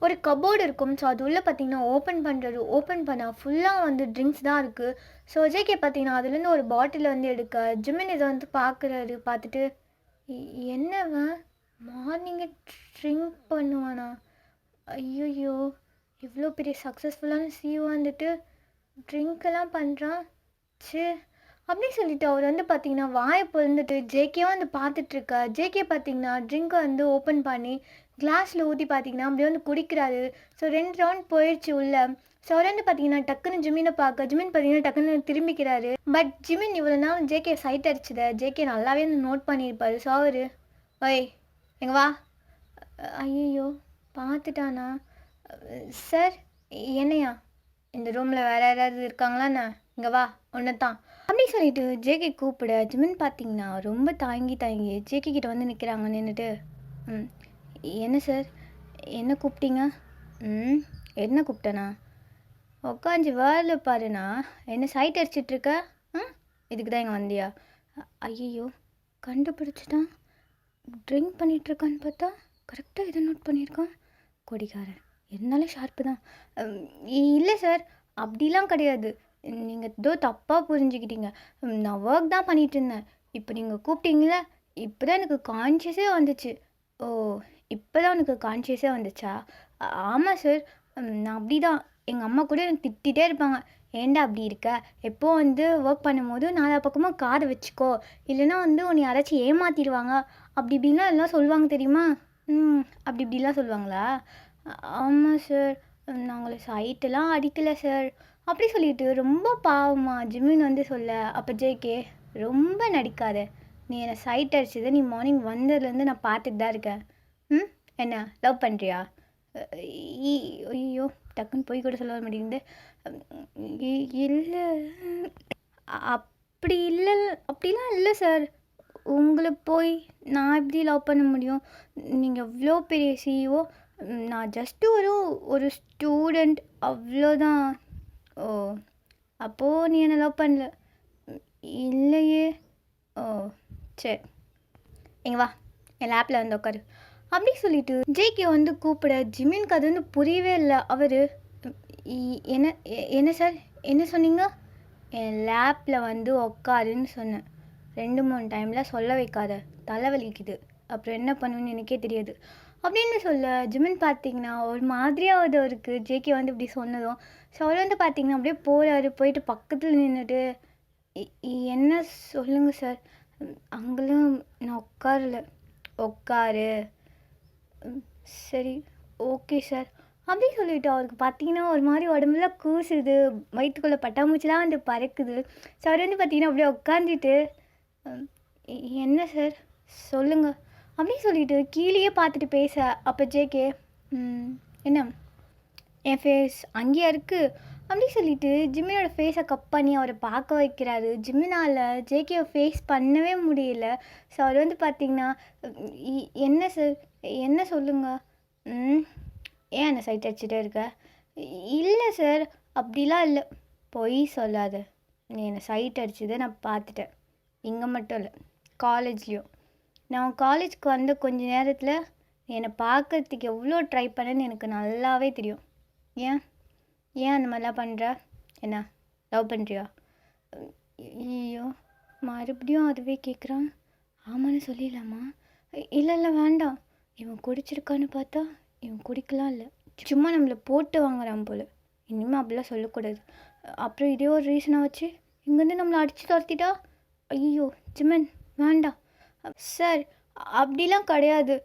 ஒரு கபோர்டு இருக்கும். ஸோ அது உள்ளே பார்த்தீங்கன்னா ஓப்பன் பண்ணால் ஃபுல்லாக வந்து ட்ரிங்க்ஸ் தான் இருக்குது. ஸோ ஜேகே பார்த்தீங்கன்னா அதுலேருந்து ஒரு பாட்டில் வந்து எடுக்க ஜிமின் இதை வந்து பார்த்துட்டு என்னவன் மார்னிங்கே ட்ரிங்க் பண்ணுவானா? ஐயோ, இவ்வளோ பெரிய சக்ஸஸ்ஃபுல்லான சிஇஓ வந்துட்டு ட்ரிங்க்கெல்லாம் பண்ணுறான். சே அப்படின்னு சொல்லிட்டு அவர் வந்து பார்த்தீங்கன்னா வாயை பொழுந்துட்டு ஜேகே வந்து பார்த்துட்ருக்கா. ஜேகே பார்த்தீங்கன்னா ட்ரிங்க்கை வந்து ஓப்பன் பண்ணி கிளாஸில் ஊற்றி பார்த்தீங்கன்னா அப்படியே வந்து குடிக்கிறாரு. ஸோ 2 ரவுண்ட் போயிடுச்சு உள்ள. ஸோ அவர் வந்து பார்த்தீங்கன்னா டக்குன்னு ஜிமினை ஜிமின் பார்த்தீங்கன்னா டக்குன்னு திரும்பிக்கிறாரு. பட் ஜிமின் இவ்வளோ நாள் ஜேகே சைட் அடிச்சதை ஜேகே நல்லாவே வந்து நோட் பண்ணியிருப்பாரு. ஸோ அவர் ஓய் எங்க வா. ஐயோ பார்த்துட்டானா? சார் என்னையா இந்த ரூமில் வேறு யாராவது இருக்காங்களாண்ணா? இங்கே வா ஒன்று தான் அப்படி சொல்லிட்டு ஜேகே கூப்பிட ஜிமின் பார்த்தீங்கன்னா ரொம்ப தாங்கி ஜேகே கிட்ட வந்து நிற்கிறாங்க நின்றுட்டு. என்ன சார் என்ன கூப்பிட்டீங்க? என்ன கூப்பிட்டேண்ணா? உட்காந்து வேலை பாருண்ணா. என்ன சைட் அடிச்சிட்ருக்க? இதுக்கு தான் இங்கே வந்தியா? ஐயோ கண்டுபிடிச்சிட்டான். ட்ரிங்க் பண்ணிகிட்ருக்கான்னு பார்த்தா கரெக்டாக இதை நோட் பண்ணியிருக்கான். கொடிக்காரன் இருந்தாலும் ஷார்ப்பு தான். இல்லை சார் அப்படிலாம் கிடையாது. நீங்கள் ஏதோ தப்பாக புரிஞ்சுக்கிட்டீங்க. நான் ஒர்க் தான் பண்ணிகிட்டு இருந்தேன். இப்போ நீங்கள் கூப்பிட்டீங்களே இப்போ தான் எனக்கு கான்ஷியஸே வந்துச்சு. ஓ இப்போ தான் உனக்கு கான்ஷியஸே வந்துச்சா? ஆமாம் சார் நான் அப்படி தான். எங்கள் அம்மா கூட எனக்கு திட்டிகிட்டே இருப்பாங்க. ஏண்டா அப்படி இருக்க? எப்போ வந்து ஒர்க் பண்ணும்போது நாலா பக்கமாக காரை வச்சுக்கோ, இல்லைன்னா வந்து உன்னை யாராச்சும் ஏமாற்றிடுவாங்க அப்படி இப்படிலாம் எல்லாம் சொல்லுவாங்க தெரியுமா? அப்படி இப்படிலாம் சொல்லுவாங்களா? ஆமாம் சார் நான் உங்களை சைட்டெல்லாம் அடிக்கலை சார் அப்படி சொல்லிட்டு ரொம்ப பாவமா ஜிமின் வந்து சொல்ல. அப்போ ஜேகே ரொம்ப நடிக்காத. நீ என்னை சைட் அடிச்சதை நீ மார்னிங் வந்ததுலேருந்து நான் பார்த்துட்டு தான் இருக்கேன். என்ன லவ் பண்ணுறியா? ஐயோ டக்குன்னு போய் கூட சொல்ல மாட்டேங்குது. இல்லை அப்படிலாம் இல்லை சார். உங்களை போய் நான் எப்படி லவ் பண்ண முடியும்? நீங்கள் எவ்வளோ பெரிய சிஇஓ. நான் ஜஸ்ட்டு ஒரு ஸ்டூடெண்ட் அவ்வளோதான். ஓ அப்போது நீ என்னை லவ் பண்ணல? இல்லையே. ஓ சரி எங்க வா என் லேப்பில் வந்து உட்காரு அப்படி சொல்லிட்டு ஜேகே வந்து கூப்பிட ஜிமின்க்கு அது வந்து புரியவே இல்லை. அவர் என்ன சார் என்ன சொன்னீங்க? என் லேப்பில் வந்து உட்காருன்னு சொன்னேன். 2-3 டைமில் சொல்ல வைக்காத, தலைவலிக்குது, அப்புறம் என்ன பண்ணுவேன்னு எனக்கே தெரியாது அப்படின்னு சொல்ல. ஜிமின் பார்த்தீங்கன்னா ஒரு மாதிரியாவது அவருக்கு ஜேகே வந்து இப்படி சொன்னதும். ஸோ அவர் வந்து பார்த்தீங்கன்னா அப்படியே போகிறாரு. போயிட்டு பக்கத்தில் நின்றுட்டு என்ன சொல்லுங்கள் சார். அங்கெல்லாம் நான் உட்காரு. சரி ஓகே சார் அப்படி சொல்லிவிட்டு அவருக்கு பார்த்தீங்கன்னா ஒரு மாதிரி உடம்புல கூசுது, வயிற்றுக்குள்ளே பட்டாம்பூச்சிலாம் வந்து பறக்குது. ஸோ அவர் வந்து பார்த்தீங்கன்னா அப்படியே உட்காந்துட்டு என்ன சார் சொல்லுங்கள் அப்படி சொல்லிவிட்டு கீழேயே பார்த்துட்டு பேச. அப்போ ஜேகே என்ன என் ஃபேஸ் அங்கேயா இருக்குது அப்படி சொல்லிட்டு ஜிம்மினோட ஃபேஸை கப் பண்ணி அவரை பார்க்க வைக்கிறாரு. ஜிம்மினால் ஜேகேவை ஃபேஸ் பண்ணவே முடியல. ஸோ அவர் வந்து பார்த்திங்கன்னா என்ன சார் என்ன சொல்லுங்கள். ஏன் என்னை சைட் அடிச்சுட்டே இருக்க? இல்லை சார் அப்படிலாம் இல்லை. பொய் சொல்லாத. நீ என்னை சைட் அடிச்சதை நான் பார்த்துட்டேன். இங்கே மட்டும் இல்லை காலேஜ்லேயும். நான் காலேஜ்க்கு வந்த கொஞ்ச நேரத்தில் என்னை பார்க்கறதுக்கு எவ்வளோ ட்ரை பண்ணேன்னு எனக்கு நல்லாவே தெரியும். ஏன் அந்த மாதிரிலாம் பண்ணுற? என்ன லவ் பண்ணுறியா? ஐயோ மறுபடியும் அதுவே கேட்குறான். ஆமான்னு சொல்லிடலாமா? இல்லை வேண்டாம். இவன் குடிச்சிருக்கான்னு பார்த்தா இவன் குடிக்கலாம் இல்லை, சும்மா நம்மளை போட்டு வாங்குறான் போல். இனிமேல் அப்படிலாம் சொல்லக்கூடாது. அப்புறம் இதே ஒரு ரீசனாக வச்சு இங்கேருந்து நம்மளை அடித்து துரத்திட்டா ஐயோ ஜிமன் வேண்டாம் சார், அப்படிலாம் கிடையாது.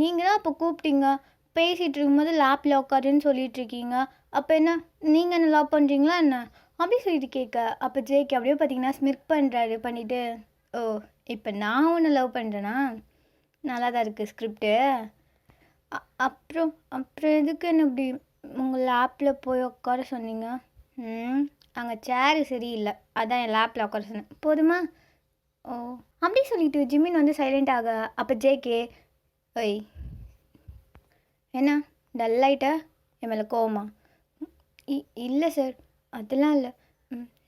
நீங்கள் தான் அப்போ கூப்பிட்டீங்க, பேசிகிட்டு இருக்கும்போது லேப்பில் உட்காருன்னு சொல்லிட்டு இருக்கீங்க. அப்போ என்ன, நீங்கள் என்ன லவ் பண்ணுறீங்களா என்ன அப்படி சொல்லிட்டு கேட்க, அப்போ ஜேகே அப்படியே பார்த்தீங்கன்னா ஸ்மிர்க் பண்ணுறாரு. பண்ணிவிட்டு, ஓ இப்போ நான் ஒன்று லவ் பண்ணுறேன்னா, நல்லா தான் இருக்குது ஸ்கிரிப்டு. அப்புறம் அப்புறம் எதுக்கு என்ன இப்படி உங்கள் லேப்பில் போய் உட்கார சொன்னீங்க? அங்கே சேரு சரியில்லை, அதான் என் லேப்பில் உட்கார சொன்னேன், போதுமா? ஓ அப்படி சொல்லிட்டு ஜிமின் வந்து சைலண்ட் ஆக, அப்போ ஜேகே, ஒய் என்ன டல்லாயிட்டா, என் மேலே கோவமா? இல்லை சார், அதெல்லாம் இல்லை.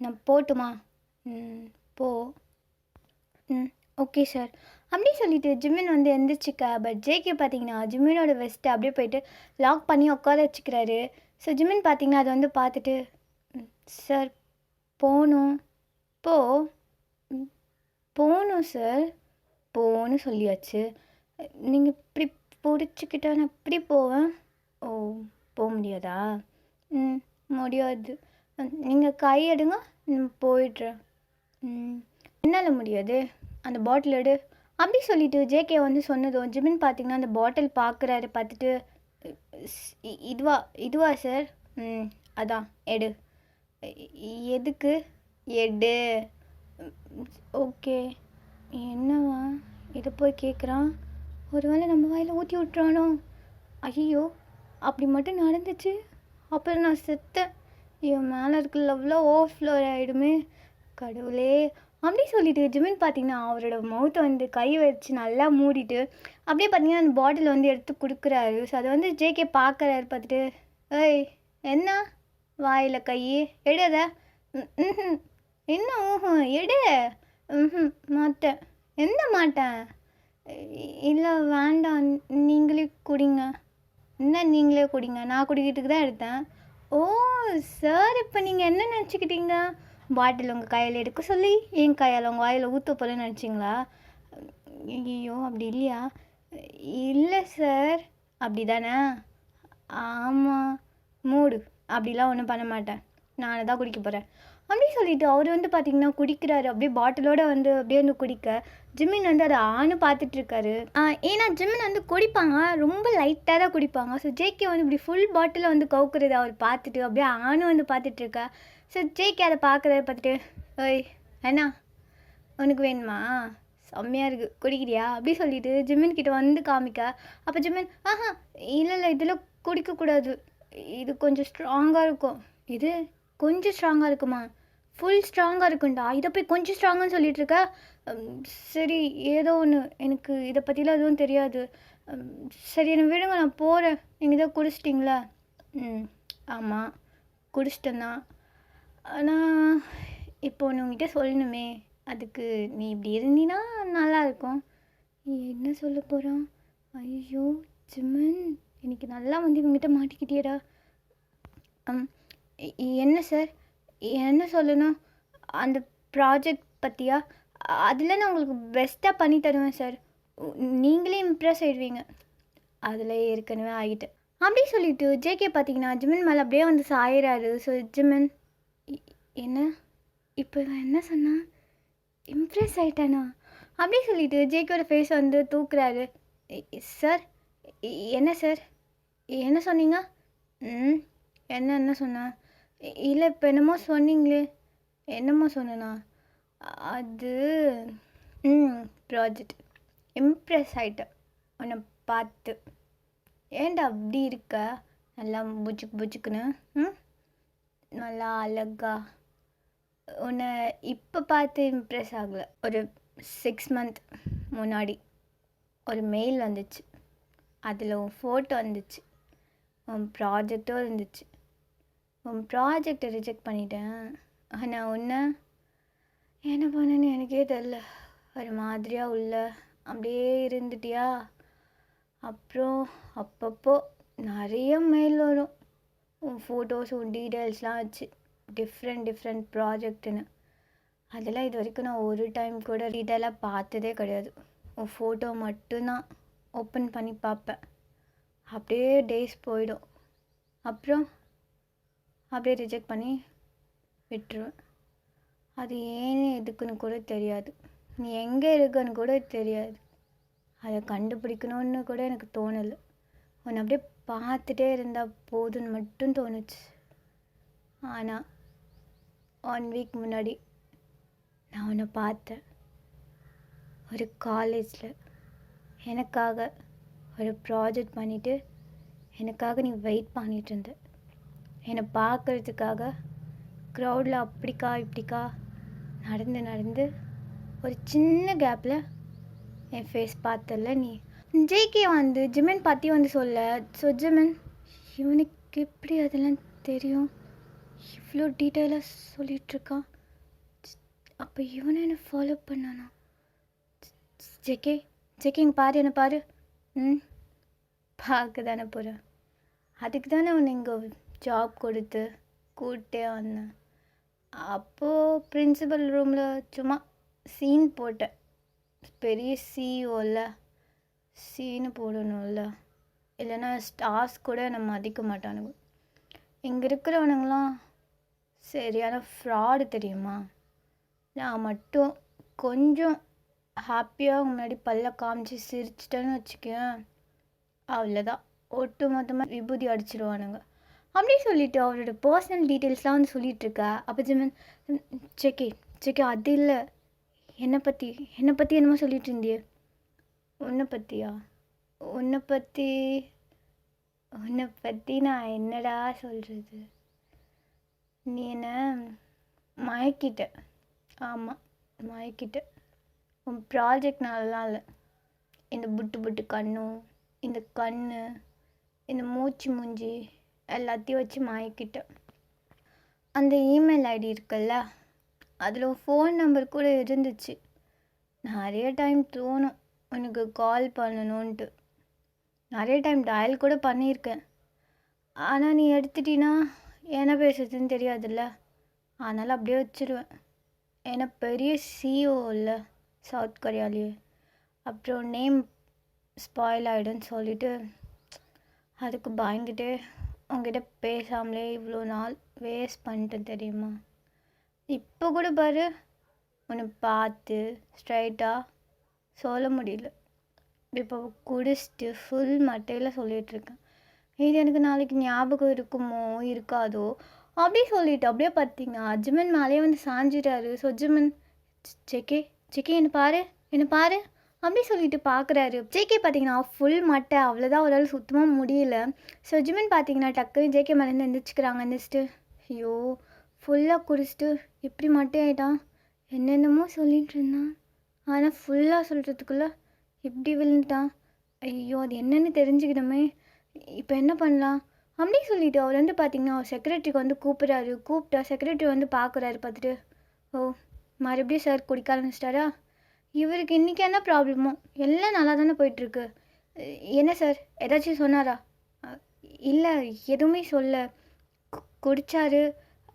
நான் போட்டுமா? போ. Okay sir. அப்படி சொல்லிட்டு ஜிமின் வந்து எந்திரிச்சிக்க, பட் ஜேகே பார்த்தீங்கன்னா ஜிமினோட வெஸ்ட்டை அப்படியே போயிட்டு லாக் பண்ணி உட்கார வச்சுக்கிறாரு. ஸோ ஜிமின் பார்த்தீங்கன்னா அதை வந்து பார்த்துட்டு, சார் போகணும். போ. போகணும் சார். போன்னு சொல்லியாச்சு. நீங்கள் இப்படி பிடிச்சிக்கிட்டா நான் எப்படி போவேன்? ஓ போக முடியாதா? முடியாது. நீங்கள் கை எடுங்க, போயிடுறேன். என்னால் முடியாது, அந்த பாட்டில் எடு. அப்படி சொல்லிட்டு ஜேகே வந்து சொன்னதும் ஜிமின் பார்த்தீங்கன்னா அந்த பாட்டில் பார்க்குறாரு. பார்த்துட்டு, இதுவா சார்? அதான் எடு. எதுக்கு? எடு. ஓகே. என்னவா இதை போய் கேட்குறான்? ஒருவேளை நம்ம வாயில் ஊற்றி விட்டுறானோ? ஐயோ அப்படி மட்டும் நடந்துச்சு, அப்புறம் நான் செத்தேன். இவன் மேலே இருக்க லவ்லாம் ஓவர்ஃப்ளோர் ஆகிடுமே கடவுளே. அப்படி சொல்லிட்டு ஜிமின் பார்த்தீங்கன்னா அவரோட மவுத்தை வந்து கை வச்சு நல்லா மூடிட்டு அப்படியே பார்த்தீங்கன்னா அந்த பாட்டில் வந்து எடுத்து கொடுக்குறாரு. ஸோ அதை வந்து ஜேகே பார்க்குறாரு. பார்த்துட்டு, ஏய் என்ன வாயில் கை எடுத? என்ன எடு. மாட்டேன். என்ன மாட்டேன்? இல்லை வேண்டாம், நீங்களே குடிங்க. என்ன நீங்களே குடிங்க? நான் குடிக்கிறதுக்கு தான் எடுத்தேன். ஓ சார், இப்போ நீங்கள் என்ன நினச்சிக்கிட்டீங்க? பாட்டில் உங்கள் கையில் எடுக்க சொல்லி என் கையால் உங்கள் வாயில் ஊற்ற போலன்னு நினச்சிங்களா? ஐயோ அப்படி இல்லையா? இல்லை சார். அப்படி தானே? ஆமாம். மூடு. அப்படிலாம் ஒன்றும் பண்ண மாட்டேன், நான் தான் குடிக்க போகிறேன். அப்படி சொல்லிவிட்டு அவர் வந்து பார்த்திங்கன்னா குடிக்கிறாரு. அப்படியே பாட்டிலோடு வந்து அப்படியே வந்து குடிக்க ஜிமின் வந்து அதை பார்த்துட்ருக்காரு. ஏன்னா ஜிமின் வந்து குடிப்பாங்க, ரொம்ப லைட்டாக தான் குடிப்பாங்க. ஸோ ஜேகே வந்து இப்படி ஃபுல் பாட்டிலை வந்து கவுக்குறது அவர் பார்த்துட்டு அப்படியே வந்து பார்த்துட்ருக்கா. ஸோ ஜேகே அதை பார்க்குறத பார்த்துட்டு, ஓய் என்ன உனக்கு வேணுமா? செம்மையாக இருக்குது, குடிக்கிறியா? அப்படி சொல்லிட்டு ஜிமின் கிட்ட வந்து காமிக்க, அப்போ ஜிமின், இல்லை இதெல்லாம் குடிக்கக்கூடாது, இது கொஞ்சம் ஸ்ட்ராங்காக இருக்கும். இது கொஞ்சம் ஸ்ட்ராங்காக இருக்குமா? ஃபுல் ஸ்ட்ராங்காக இருக்குண்டா, இதை போய் கொஞ்சம் ஸ்ட்ராங்குன்னு சொல்லிட்டு இருக்க. சரி ஏதோ ஒன்று, எனக்கு இதை பற்றிலாம் எதுவும் தெரியாது. சரி என்னை விடுங்க, நான் போகிறேன். நீங்கள் தான் குடிச்சிட்டிங்களா? ஆமாம் குடிச்சிட்டேன்னா. ஆனால் இப்போ ஒன்று உங்ககிட்ட சொல்லணுமே, அதுக்கு நீ இப்படி இருந்தீன்னா நல்லாயிருக்கும். என்ன சொல்ல போகிறான்? ஐயோ ஜிமன், இன்னைக்கு நல்லா வந்து இவங்ககிட்ட மாட்டிக்கிட்டியடா. என்ன சார், என்ன சொல்லணும்? அந்த ப்ராஜெக்ட் பற்றியா? அதில் நான் உங்களுக்கு பெஸ்ட்டாக பண்ணி தருவேன் சார், நீங்களே இம்ப்ரெஸ் ஆகிடுவீங்க. அதில் ஏற்கனவே ஆகிட்டேன். அப்படி சொல்லிவிட்டு ஜேகே பார்த்தீங்கன்னா ஜிமின் மேலே அப்படியே வந்து சாயிறாரு. ஸோ ஜிமின், என்ன இப்போ என்ன சொன்னான்? இம்ப்ரெஸ் ஆகிட்டானா? அப்படி சொல்லிவிட்டு ஜேகேயோட ஃபேஸ் வந்து தூக்குறாரு. சார் என்ன சார், என்ன சொன்னீங்க? என்ன சொன்னேன்? இல்லை இப்போ என்னமோ சொன்னீங்களே. என்னமோ சொன்னேண்ணா? அது ப்ராஜெக்ட் இம்ப்ரெஸ் ஆகிட்டேன் உன்னை பார்த்து. ஏன்டா அப்படி இருக்க? நல்லா புச்சுக்குன்னு நல்லா அழகா. உன்னை இப்போ பார்த்து இம்ப்ரெஸ் ஆகலை. ஒரு 6 month முன்னாடி ஒரு மெயில் வந்துச்சு, அதில் உன் ஃபோட்டோ வந்துச்சு, உன் ப்ராஜெக்டும் இருந்துச்சு. உன் ப்ராஜெக்டை ரிஜெக்ட் பண்ணிட்டேன். ஆனால் ஒன்று என்ன பண்ணேன்னு எனக்கே தெரில. ஒரு மாதிரியாக உள்ள அப்படியே இருந்துட்டியா. அப்புறம் அப்பப்போ நிறைய மெயில் வரும், உன் ஃபோட்டோஸ் உன் டீட்டெயில்ஸ்லாம் வச்சு, டிஃப்ரெண்ட் ப்ராஜெக்ட்டுன்னு. அதெல்லாம் இது வரைக்கும் நான் ஒரு டைம் கூட டீட்டெயிலாக பார்த்ததே கிடையாது. உன் ஃபோட்டோ மட்டும்தான் ஓப்பன் பண்ணி பார்ப்பேன். அப்படியே டேஸ் போயிடும், அப்புறம் அப்படியே ரிஜெக்ட் பண்ணி விட்டுருவேன். அது ஏன்னு எதுக்குன்னு கூட தெரியாது. நீ எங்கே இருக்கன்னு கூட தெரியாது. அதை கண்டுபிடிக்கணும்னு கூட எனக்கு தோணலை. உன்னை அப்படியே பார்த்துட்டே இருந்தால் போதுன்னு மட்டும் தோணுச்சு. ஆனால் 1 வீக் முன்னாடி நான் உன்னை பார்த்தேன். ஒரு காலேஜில் எனக்காக ஒரு ப்ராஜெக்ட் பண்ணிவிட்டு எனக்காக நீ வெயிட் பண்ணிகிட்டு இருந்த. என்னை பார்க்குறதுக்காக க்ரௌடில் அப்படிக்கா இப்படிக்கா நடந்து நடந்து ஒரு சின்ன கேப்பில் என் ஃபேஸ் பார்த்தல நீ. ஜேகே வந்து ஜிமின் பற்றி வந்து சொல்ல. ஸோ ஜிமின், இவனுக்கு எப்படி அதெல்லாம் தெரியும்? இவ்வளோ டீட்டெயிலாக சொல்லிகிட்ருக்கான். அப்போ இவனை என்ன ஃபாலோ பண்ணானா? ஜேகே இங்கே பாரு, என்ன பாரு. பார்க்க தானே போகிறேன். அதுக்கு தானே உன்னை இங்கே ஜாப் கொடுத்து கூப்பிட்டே வந்தேன். அப்போது பிரின்சிபல் ரூமில் சும்மா சீன் போட்டேன். பெரிய சிஇஓவில் சீனு போடணும்ல, இல்லைன்னா ஸ்டாஃப்ஸ் கூட என்னை மதிக்க மாட்டானுங்க. இங்கே இருக்கிறவனுங்களாம் சரியான ஃப்ராடு தெரியுமா? நான் மட்டும் கொஞ்சம் ஹாப்பியாக முன்னாடி பல்ல காமிச்சு சிரிச்சிட்டேன்னு வச்சுக்கேன், அவ்வளோதான், ஒட்டு மொத்தமாக விபூதி அடிச்சிடுவானுங்க. அப்படி சொல்லிவிட்டு அவரோட பர்சனல் டீட்டெயில்ஸ்லாம் வந்து சொல்லிகிட்ருக்கா. அப்போ ஜிமன், செக்கே அது இல்லை, என்னை பற்றி என்னமோ சொல்லிகிட்டு இருந்தியே. உன்னை பற்றி நான் என்னடா சொல்கிறது? நீ என்ன மயக்கிட்ட. ஆமாம், மயக்கிட்ட. உன் ப்ராஜெக்ட் நல்லா இல்லை. இந்த புட்டு கண்ணும், இந்த கண், இந்த மூஞ்சி எல்லாத்தையும் வச்சு மயக்கிட்ட. அந்த இமெயில் ஐடி இருக்குல்ல, அதில் ஃபோன் நம்பர் கூட இருந்துச்சு. நிறைய டைம் தோணும் உனக்கு கால் பண்ணணுன்ட்டு. நிறைய டைம் டயல் கூட பண்ணியிருக்கேன். ஆனால் நீ எடுத்துட்டீன்னா என்ன பேசுறதுன்னு தெரியாதுல்ல, அதனால் அப்படியே வச்சுருவேன். ஏன்னா பெரிய சிஇஓ இல்லை சவுத் கொரியாலேயே, அப்புறம் நேம் ஸ்பாயில் ஆகிடுன்னு சொல்லிவிட்டு அதுக்கு பயந்துட்டு உங்ககிட்ட பேசாமலே இவ்வளோ நாள் வேஸ்ட் பண்ணிட்டேன் தெரியுமா? இப்போ கூட பாரு, உன்னை பார்த்து ஸ்ட்ரைட்டாக சொல்ல முடியல. இப்போ குடிச்சிட்டு ஃபுல் மட்டையில் சொல்லிகிட்ருக்கேன். இது எனக்கு நாளைக்கு ஞாபகம் இருக்குமோ இருக்காதோ அப்படி சொல்லிட்டு அப்படியே பார்த்தீங்கன்னா ஜிமன் மேலேயே வந்து சாஞ்சிட்டாரு. ஸோ ஜிமன், செக்கே என்ன பாரு அப்படி சொல்லிட்டு பார்க்குறாரு. ஜேகே பார்த்தீங்கன்னா ஃபுல் மட்டை, அவ்வளோதான், ஒரு ஆள் சுத்தமாக முடியல. ஸோ ஜிமன் பார்த்தீங்கன்னா டக்குன்னு ஜேகே மேலேருந்து எந்திரிச்சிட்டு ஐயோ ஃபுல்லாக குடிச்சிட்டு இப்படி மட்டை ஆகிட்டான், என்னென்னமோ சொல்லிகிட்டு இருந்தான், ஆனால் ஃபுல்லாக சொல்கிறதுக்குள்ளே இப்படி விழுந்துட்டான். ஐயோ அது என்னென்னு தெரிஞ்சுக்கிட்டோமே, இப்போ என்ன பண்ணலாம் அப்படி சொல்லிவிட்டு அவர் வந்து பார்த்திங்கன்னா அவர் செக்ரட்டரிக்கு வந்து கூப்பிட்டா செக்ரட்டரி வந்து பார்க்குறாரு. பார்த்துட்டு, ஓ மறுபடியும் சார் குடிக்க ஆரம்பிச்சிட்டாரா? இவருக்கு இன்றைக்கி என்ன ப்ராப்ளமோ, எல்லாம் நல்லா தானே போயிட்டுருக்கு. என்ன சார் ஏதாச்சும் சொன்னாரா? இல்லை எதுவுமே சொல்ல, குடித்தாரு,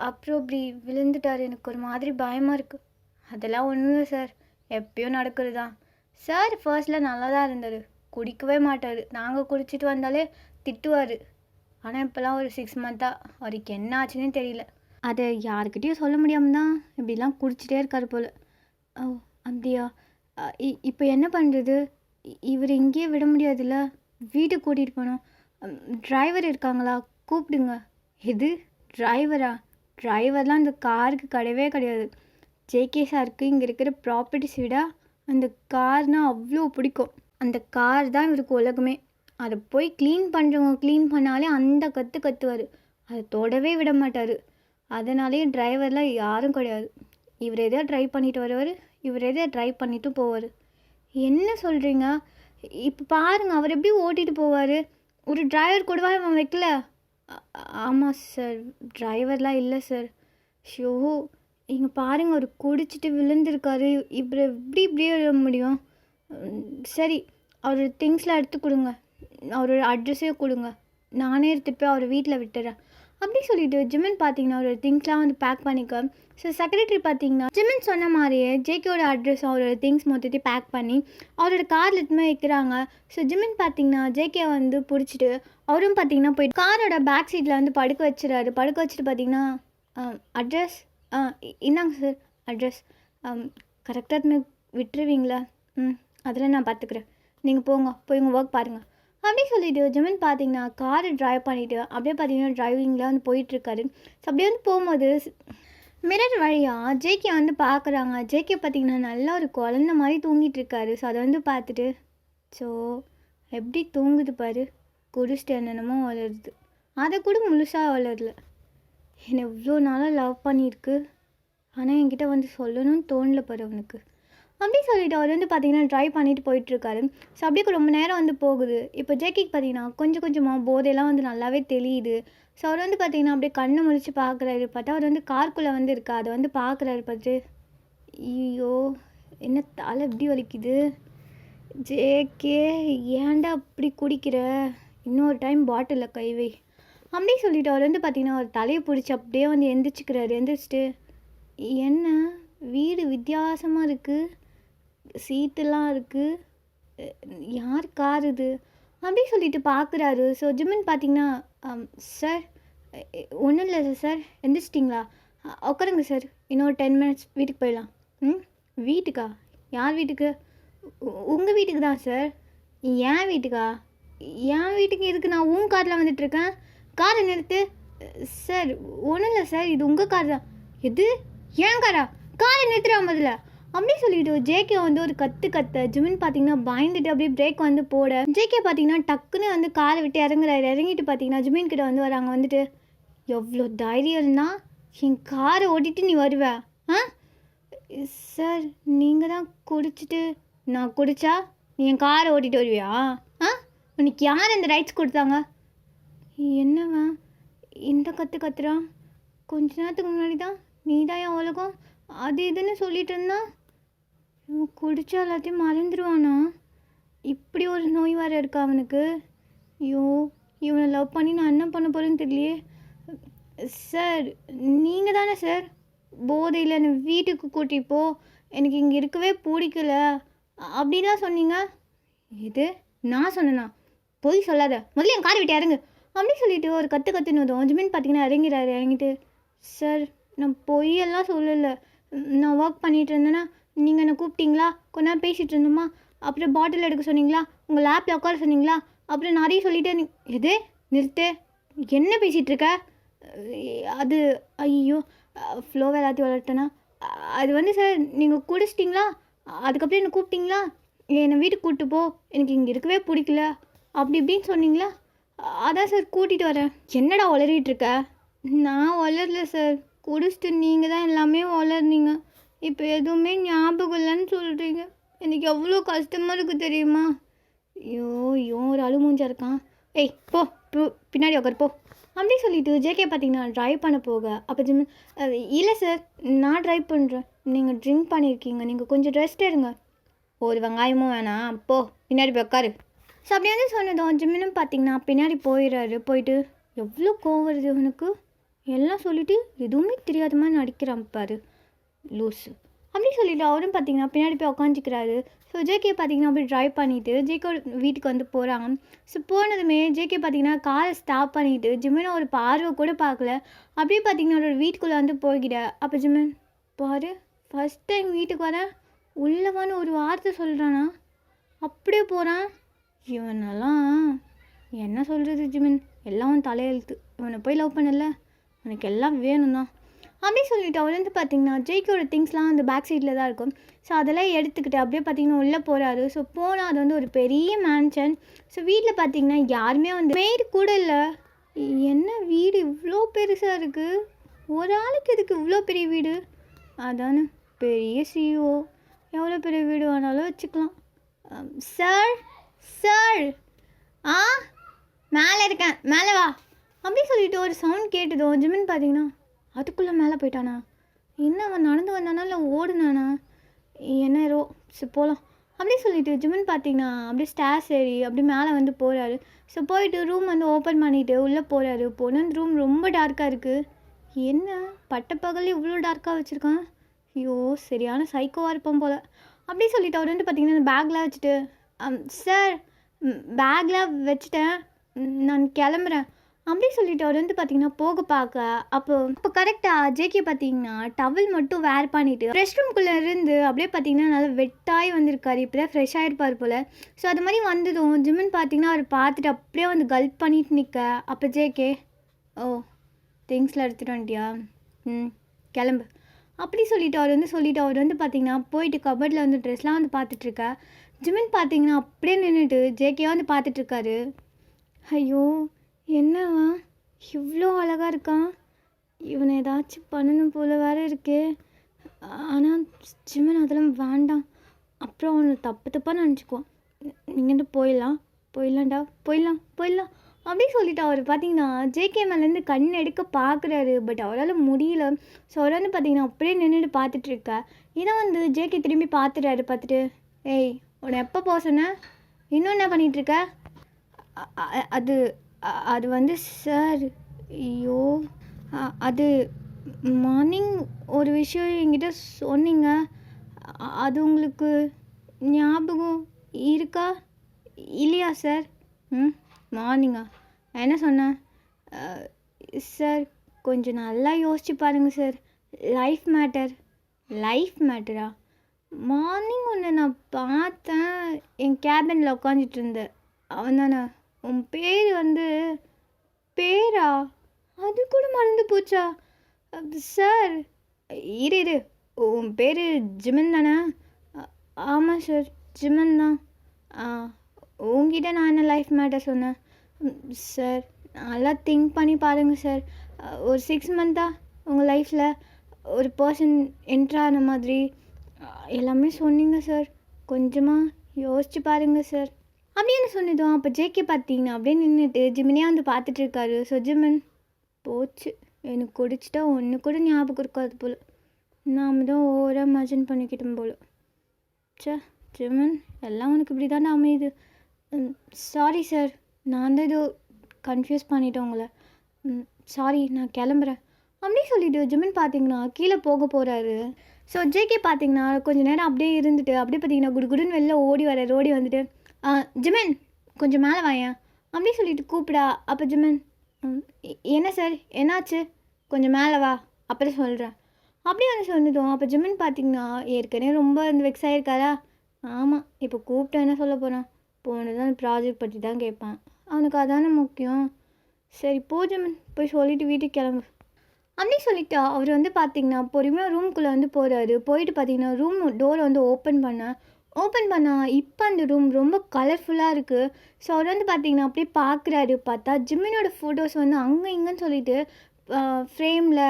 அப்புறம் இப்படி விழுந்துட்டார். எனக்கு ஒரு மாதிரி பயமாக இருக்குது. அதெல்லாம் ஒன்றும் இல்லை சார், எப்பயும் நடக்கிறது தான் சார். ஃபர்ஸ்டில் நல்லா தான் இருந்தார், குடிக்கவே மாட்டார். நாங்கள் குடிச்சிட்டு வந்தாலே திட்டுவார். ஆனால் இப்போலாம் ஒரு 6 மந்த்தாக அவருக்கு என்ன ஆச்சுன்னே தெரியல. அதை யாருக்கிட்டேயும் சொல்ல முடியாமல் தான் இப்படிலாம் குடிச்சிட்டே இருக்கார் போல். ஓ அப்படியா? இப்போ என்ன பண்ணுறது? இவர் இங்கேயே விட முடியாதுல்ல, வீட்டுக்கு கூட்டிகிட்டு போகணும். டிரைவர் இருக்காங்களா? கூப்பிடுங்க. எது டிரைவரா? டிரைவர்லாம் அந்த காருக்கு கிடையாது. ஜேகே சாருக்கு இங்கே இருக்கிற ப்ராப்பர்ட்டிஸ் விட அந்த கார்னால் அவ்வளோ பிடிக்கும். அந்த கார் தான் இவருக்கு உலகமே. அதை போய் க்ளீன் பண்ணாலே அந்த கத்துவார். அதை தொடவே விட மாட்டார். அதனாலேயே டிரைவர்லாம் யாரும் கிடையாது. இவர் எதாவது ட்ரைவ் பண்ணிட்டு வருவார், இவர் எதாவது ட்ரைவ் பண்ணிட்டு போவார். என்ன சொல்கிறீங்க? இப்போ பாருங்கள், அவர் எப்படி ஓட்டிகிட்டு போவார்? ஒரு டிரைவர் கூடவா அவன் வைக்கல? ஆமாம் சார், டிரைவர்லாம் இல்லை சார். ஷோ இங்கே பாருங்கள், அவர் குடிச்சிட்டு விழுந்திருக்காரு. இப்படியே விழ முடியும்? சரி, அவரோட திங்ஸ்லாம் எடுத்து கொடுங்க, அவரோட அட்ரஸையும் கொடுங்க, நானே எடுத்துகிட்டு போய் அவர் வீட்டில் விட்டுறேன் அப்படி சொல்லிட்டு ஜிமன் பார்த்தீங்கன்னா அவரோட திங்ஸ்லாம் வந்து பேக் பண்ணிக்க. ஸோ செக்ரட்டரி பார்த்தீங்கன்னா ஜிமன் சொன்ன மாதிரியே ஜேகேயோட அட்ரஸ் அவரோட திங்ஸ் மொத்தத்தையும் பேக் பண்ணி அவரோட காரில் எடுத்துமே வைக்கிறாங்க. ஸோ ஜிமன் பார்த்தீங்கன்னா ஜேகே வந்து பிடிச்சிட்டு அவரும் பார்த்தீங்கன்னா போயிட்டு காரோட பேக் சீட்டில் வந்து படுக்க வச்சுட்டு பார்த்தீங்கன்னா அட்ரஸ் இந்தாங்க சார் அட்ரஸ் கரெக்டாக விட்டுருவீங்களா? ம், அதெல்லாம் நான் பார்த்துக்கிறேன். நீங்கள் போங்க, போய் உங்கள் ஒர்க் பாருங்கள் அப்படின்னு சொல்லிட்டு ஜிமின் பார்த்தீங்கன்னா காரை ட்ரைவ் பண்ணிவிட்டு அப்படியே பார்த்தீங்கன்னா டிரைவிங்கில் வந்து போயிட்டுருக்காரு. ஸோ அப்படியே வந்து போகும்போது மிரர் வழியாக ஜேகே வந்து பார்க்குறாங்க. ஜேகே பார்த்தீங்கன்னா நல்லா ஒரு குழந்த மாதிரி தூங்கிட்டு இருக்காரு. ஸோ அதை வந்து பார்த்துட்டு ஸோ எப்படி தூங்குது பாரு, குடிச்சிட்டு என்னென்னமோ வளருது, அதை கூட முழுசாக வளரல. என்னை இவ்வளோ நாளாக லவ் பண்ணியிருக்கு, ஆனால் என்கிட்ட வந்து சொல்லணும்னு தோணல பாரு அவனுக்கு அப்படின்னு சொல்லிட்டு அவர் வந்து பார்த்தீங்கன்னா ட்ரை பண்ணிட்டு போயிட்டுருக்காரு. ஸோ அப்படியே ரொம்ப நேரம் வந்து போகுது. இப்போ ஜேகேக்கு பார்த்தீங்கன்னா கொஞ்சம் கொஞ்சமாக போதையெல்லாம் வந்து நல்லாவே தெரியுது. ஸோ அவர் வந்து பார்த்தீங்கன்னா அப்படியே கண்ணை முழிச்சு பார்க்குறாரு. பார்த்தா அவர் வந்து கார்க்குள்ளே வந்து இருக்கா, அதை வந்து பார்க்குறாரு. பார்த்து ஐயோ என்ன தலை எப்படி வலிக்குது, ஜேகே ஏன்டா அப்படி குடிக்கிற, இன்னொரு டைம் பாட்டிலில் கை வை அப்படி சொல்லிட்டு அவர் வந்து பார்த்தீங்கன்னா அவர் தலையை பிடிச்சி அப்படியே வந்து எந்திரிச்சிக்கிறாரு. எந்திரிச்சிட்டு என்ன வீடு வித்தியாசமாக இருக்குது, சீட்டெல்லாம் இருக்குது, யார் கார் இது அப்படி சொல்லிட்டு பார்க்குறாரு. ஸோ ஜிமின் பார்த்தீங்கன்னா சார் ஒன்றும் இல்லை சார், எந்திரிச்சிட்டிங்களா, உட்காருங்க சார், இன்னொரு 10 மினிட்ஸ் வீட்டுக்கு போயிடலாம். ம், வீட்டுக்கா? யார் வீட்டுக்கு? உங்கள் வீட்டுக்கு தான் சார். என் வீட்டுக்கா? என் வீட்டுக்கு எதுக்கு? நான் உன் காரில் வந்துட்டுருக்கேன், காரை நிறுத்து. சார் ஒன்றும் இல்லை சார், இது உங்கள் கார் தான். எது ஏன் காரா? காரை நிறுத்துறா முதல்ல அப்படி சொல்லிட்டு ஜேகே வந்து ஒரு கத்த ஜிமின் பார்த்தீங்கன்னா பயந்துட்டு அப்படியே பிரேக் வந்து போட ஜேகே பார்த்தீங்கன்னா டக்குன்னு வந்து காரை விட்டு இறங்குறாரு. இறங்கிட்டு பார்த்தீங்கன்னா ஜிமின் கிட்ட வந்து வராங்க. வந்துட்டு எவ்வளோ தைரியம் இருந்தால் என் காரை ஓட்டிட்டு நீ வருவ? ஆ சார் நீங்கள் தான் குடிச்சிட்டு, நான் குடித்தா நீ என் காரை ஓட்டிகிட்டு வருவியா? ஆ உனக்கு யார் இந்த ரைட்ஸ் கொடுத்தாங்க? என்னவா இந்த கத்துறான்? கொஞ்ச நேரத்துக்கு முன்னாடி தான் நீ தான் என் உலகம் அது இதுன்னு சொல்லிட்டு இருந்தா, இவன் குடிச்சா எல்லாத்தையும் மறந்துடுவானா? இப்படி ஒரு நோய் வேறு இருக்கா அவனுக்கு? ஐயோ இவனை லவ் பண்ணி நான் என்ன பண்ண போகிறேன்னு தெரியலையே. சார் நீங்கள் தானே சார் போதையில் என்னை வீட்டுக்கு கூட்டிப்போ, எனக்கு இங்கே இருக்கவே பிடிக்கல அப்படின்லாம் சொன்னீங்க. இது நான் சொன்னேன்னா? போய் சொல்லாத, முதல்ல என் காரை விட்டு இறங்கு அப்படி சொல்லிட்டு ஒரு கற்றுனதும் ஜிமின் பார்த்தீங்கன்னா இறங்கிறாரு. இறங்கிட்டு சார் நான் பொய்யெல்லாம் சொல்லலை, நான் ஒர்க் பண்ணிகிட்டு இருந்தேன்னா நீங்கள் என்னை கூப்பிட்டீங்களா, கொஞ்ச நேரம் பேசிகிட்டு இருந்தோமா, அப்புறம் பாட்டில் எடுக்க சொன்னீங்களா, உங்கள் லேப்பில் உட்கார சொன்னீங்களா, அப்புறம் நிறைய சொல்லிவிட்டு எது நிறுத்து, என்ன பேசிகிட்ருக்க? அது ஐயோ ஃப்ளோவை எல்லாத்தையும் வளர்த்தேன்னா அது வந்து சார் நீங்கள் குடிச்சிட்டிங்களா, அதுக்கப்புறம் என்னை கூப்பிட்டீங்களா, என்னை வீட்டுக்கு கூப்பிட்டு போ, எனக்கு இங்கே இருக்கவே பிடிக்கல அப்படி இப்படின்னு சொன்னீங்களா, அதான் சார் கூட்டிகிட்டு வரேன். என்னடா வளரிகிட்ருக்க? நான் வளரல சார், குடிச்சிட்டு நீங்கள் தான் எல்லாமே வளர்னீங்க, இப்போ எதுவுமே ஞாபகம் இல்லைன்னு சொல்கிறீங்க, எனக்கு எவ்வளோ கஷ்டமாக இருக்குது தெரியுமா? ஐயோ ஒரு அழுமூஞ்சா இருக்கான். ஏய் போ பின்னாடி உட்கார் போ அப்படி சொல்லிட்டு ஜேகே பார்த்தீங்கன்னா ட்ரைவ் பண்ண போக அப்போ ஜிமின் இல்லை சார் நான் ட்ரைவ் பண்ணுறேன், நீங்கள் ட்ரிங்க் பண்ணியிருக்கீங்க, நீங்கள் கொஞ்சம் ரெஸ்ட் எடுங்க. ஒரு வெங்காயமும் வேணாம், போ பின்னாடி போய் உட்காரு. ஸோ அப்படி வந்து சொன்னதும் ஜிமினும் பார்த்தீங்கன்னா பின்னாடி போயிடுறாரு. போயிட்டு எவ்வளோ கோவம் வருது அவனுக்கு, எல்லாம் சொல்லிவிட்டு எதுவுமே தெரியாத மாதிரி நடிக்கிறான் பாரு லூஸு அப்படி சொல்லிவிட்டு அவரும் பார்த்தீங்கன்னா பின்னாடி போய் உட்காந்துக்கிறாரு. ஸோ ஜேகே பார்த்தீங்கன்னா அப்படி ட்ரைவ் பண்ணிவிட்டு ஜேகே வீட்டுக்கு வந்து போகிறாங்க. ஸோ போனதுமே ஜேகே பார்த்தீங்கன்னா காரை ஸ்டாப் பண்ணிவிட்டு ஜிமினை ஒரு பார்வை கூட பார்க்கல, அப்படியே பார்த்தீங்கன்னா அவரோட வீட்டுக்குள்ளே வந்து போய்கிட. அப்போ ஜிமின் பாரு ஃபஸ்ட் டைம் வீட்டுக்கு வரேன், உள்ளவான்னு ஒரு வார்த்தை சொல்கிறானா, அப்படியே போகிறான். இவனெல்லாம் என்ன சொல்கிறது ஜிமின், எல்லாம் தலையெழுத்து, இவனை போய் லவ் பண்ணல, எனக்கு எல்லாம் வேணும் தான் அப்படி சொல்லிவிட்டு அவர் வந்து பார்த்திங்கன்னா ஜேகேயோட திங்ஸ்லாம் அந்த பேக் சைடில் தான் இருக்கும். ஸோ அதெல்லாம் எடுத்துக்கிட்டு அப்படியே பார்த்திங்கன்னா உள்ளே போகிறாரு. ஸோ போனால் அது வந்து ஒரு பெரிய மேன்ஷன். ஸோ வீட்டில் பார்த்திங்கன்னா யாருமே வந்து மெய்டு கூட இல்லை. என்ன வீடு இவ்வளோ பெருசாக இருக்குது, ஒரு ஆளுக்கு இதுக்கு இவ்வளோ பெரிய வீடு, அதானே பெரிய சிஓ, எவ்வளோ பெரிய வீடு வேணாலும் வச்சுக்கலாம். சார் சார் மேலே இருக்கேன், மேலே வா அப்படி சொல்லிட்டு ஒரு சவுண்ட் கேட்டதும் ஜிமின் பார்த்தீங்கன்னா அதுக்குள்ளே மேலே போயிட்டானா, என்ன அவன் நடந்து வந்தானா இல்லை ஓடுனானா, என்ன போகலாம் அப்படி சொல்லிட்டு ஜிமின் பார்த்தீங்கன்னா அப்படியே ஸ்டேர்ஸ் ஏறி அப்படி மேலே வந்து போகிறாரு. ஸோ போயிட்டு ரூம் வந்து ஓப்பன் பண்ணிவிட்டு உள்ளே போகிறாரு. போனால் அந்த ரூம் ரொம்ப டார்க்காக இருக்குது. என்ன பட்டப்பகல் இவ்வளோ டார்க்காக வச்சுருக்கான், ஐயோ சரியான சைக்கோவாக இருப்பான் போல் அப்படி சொல்லிட்டு அவர் வந்து பார்த்திங்கன்னா அந்த பேக்லாம் வச்சுட்டு சார் பேக்லாம் வச்சுட்டேன் நான் கிளம்புறேன் அப்படி சொல்லிட்டு அவர் வந்து பார்த்தீங்கன்னா போக பார்க்க அப்போ கரெக்டாக ஜேகே பார்த்தீங்கன்னா டவல் மட்டும் வேர் பண்ணிட்டு ரெஸ்ட் ரூம்குள்ளே இருந்து அப்படியே பார்த்தீங்கன்னா நல்லா வெட்டாய் வந்திருக்காரு. இப்போ தான் ஃப்ரெஷ் ஆகிருப்பார் போல். ஸோ அது மாதிரி வந்ததும் ஜிமின் பார்த்தீங்கன்னா அவர் பார்த்துட்டு அப்படியே வந்து கல்ப் பண்ணிட்டு நிற்க. அப்போ ஜேகே, ஓ திங்ஸ்லாம் எடுத்துகிட்டு வந்துட்டியா, கிளம்பு அப்படி சொல்லிட்டு அவர் வந்து பார்த்தீங்கன்னா போயிட்டு கபர்டில் வந்து ட்ரெஸ்லாம் வந்து பார்த்துட்ருக்கா. ஜிமின் பார்த்தீங்கன்னா அப்படியே நின்றுட்டு ஜேகே வந்து பார்த்துட்ருக்காரு. ஐயோ என்னவா இவ்வளோ அழகாக இருக்கான், இவனை ஏதாச்சும் பண்ணணும் போல் வேறு இருக்கே. ஆனால் ஜிமின் அதெல்லாம் வேண்டாம், அப்புறம் அவனை தப்பாக நினச்சிக்குவான். நீங்கள்ட்டு போயிடலாம்டா போயிடலாம் அப்படி சொல்லிட்டு அவர் பார்த்தீங்கன்னா ஜேகே மேலேருந்து கண் எடுக்க பார்க்குறாரு. பட் அவரால் முடியல. ஸோ அவர் வந்து பார்த்தீங்கன்னா அப்படியே நின்றுட்டு பார்த்துட்ருக்கா. இதை வந்து ஜேகே திரும்பி பார்த்துட்டு, ஏய் உன்னை எப்போ போக சொன்னேன், இன்னும் என்ன பண்ணிகிட்ருக்க? அது அது வந்து சார், ஐயோ அது மார்னிங் ஒரு விஷயம் என்கிட்ட சொன்னீங்க, அது உங்களுக்கு ஞாபகம் இருக்கா இல்லையா சார்? மார்னிங்கா என்ன சொன்னேன் சார்? கொஞ்சம் நல்லா யோசிச்சு பாருங்கள் சார். லைஃப் மேட்டரா? மார்னிங் ஒன்று நான் பார்த்தேன், என் கேபினில் உட்காந்துட்டு இருந்தேன். அவன் தானே உன் பேர் வந்து பேரா? அது கூட மறந்து போச்சா சார்? இரு உன் பேர் ஜிமன் தானே? ஆமாம் சார் ஜிமன் தான். உங்ககிட்ட நான் என்ன லைஃப் மேட்டர் சொன்னேன் சார்? நல்லா திங்க் பண்ணி பாருங்கள் சார். ஒரு 6 மந்த்தாக உங்கள் லைஃப்பில் ஒரு பர்சன் என்ட்ரான மாதிரி எல்லாமே சொன்னீங்க சார். கொஞ்சமாக யோசிச்சு பாருங்கள் சார் அப்படின்னு சொன்னதும் அப்போ ஜேகே பார்த்தீங்கன்னா அப்படியே நின்றுட்டு ஜிமினியாக வந்து பார்த்துட்ருக்காரு. ஸோ ஜிமன், போச்சு, எனக்கு குடிச்சிட்டா ஒன்று கூட ஞாபகம் இருக்காது போல், நாம் தான் ஓவராக இமேஜின் பண்ணிக்கிட்டோம் போல். ஜிமன், எல்லாம் உனக்கு இப்படி தானே அமையுது. சாரி சார், நான் தான் ஏதோ கன்ஃபியூஸ் பண்ணிட்டேன் உங்களை. சாரி, நான் கிளம்புறேன் அப்படின்னு சொல்லிட்டு ஜிமன் பார்த்தீங்கன்னா கீழே போக போகிறாரு. ஸோ ஜேகே பார்த்தீங்கன்னா கொஞ்சம் நேரம் அப்படியே இருந்துட்டு அப்படியே பார்த்தீங்கன்னா குடுன்னு வெளில ஓடி வந்துட்டு, ஜிமன் கொஞ்சம் மேலே வாயேன் அப்படின்னு சொல்லிட்டு கூப்பிடா. அப்போ ஜிமன், என்ன சார் என்னாச்சு, கொஞ்சம் மேலே வா அப்புறம் சொல்கிறேன் அப்படி வந்து சொன்னதும் அப்போ ஜிமன் பார்த்தீங்கன்னா ஏற்கனவே ரொம்ப வந்து வெக்ஸ் ஆகிருக்காரா. ஆமாம், இப்போ கூப்பிட்டா என்ன சொல்ல போகிறான், போனதான் ப்ராஜெக்ட் பற்றி தான் கேட்பான், அவனுக்கு அதானே முக்கியம். சரி போ ஜிமன், போய் சொல்லிவிட்டு வீட்டுக்கு கிளம்பு அப்படி சொல்லிட்டா. அவர் வந்து பார்த்தீங்கன்னா பொறுமையாக ரூம்குள்ளே வந்து போகிறாரு. போயிட்டு பார்த்தீங்கன்னா ரூம் டோரை வந்து ஓப்பன் பண்ணால் இப்போ அந்த ரூம் ரொம்ப கலர்ஃபுல்லாக இருக்குது. ஸோ அவர் வந்து பார்த்தீங்கன்னா அப்படியே பார்க்குறாரு. பார்த்தா ஜிம்மினோட ஃபோட்டோஸ் வந்து அங்கே இங்கேன்னு சொல்லிட்டு ஃப்ரேமில்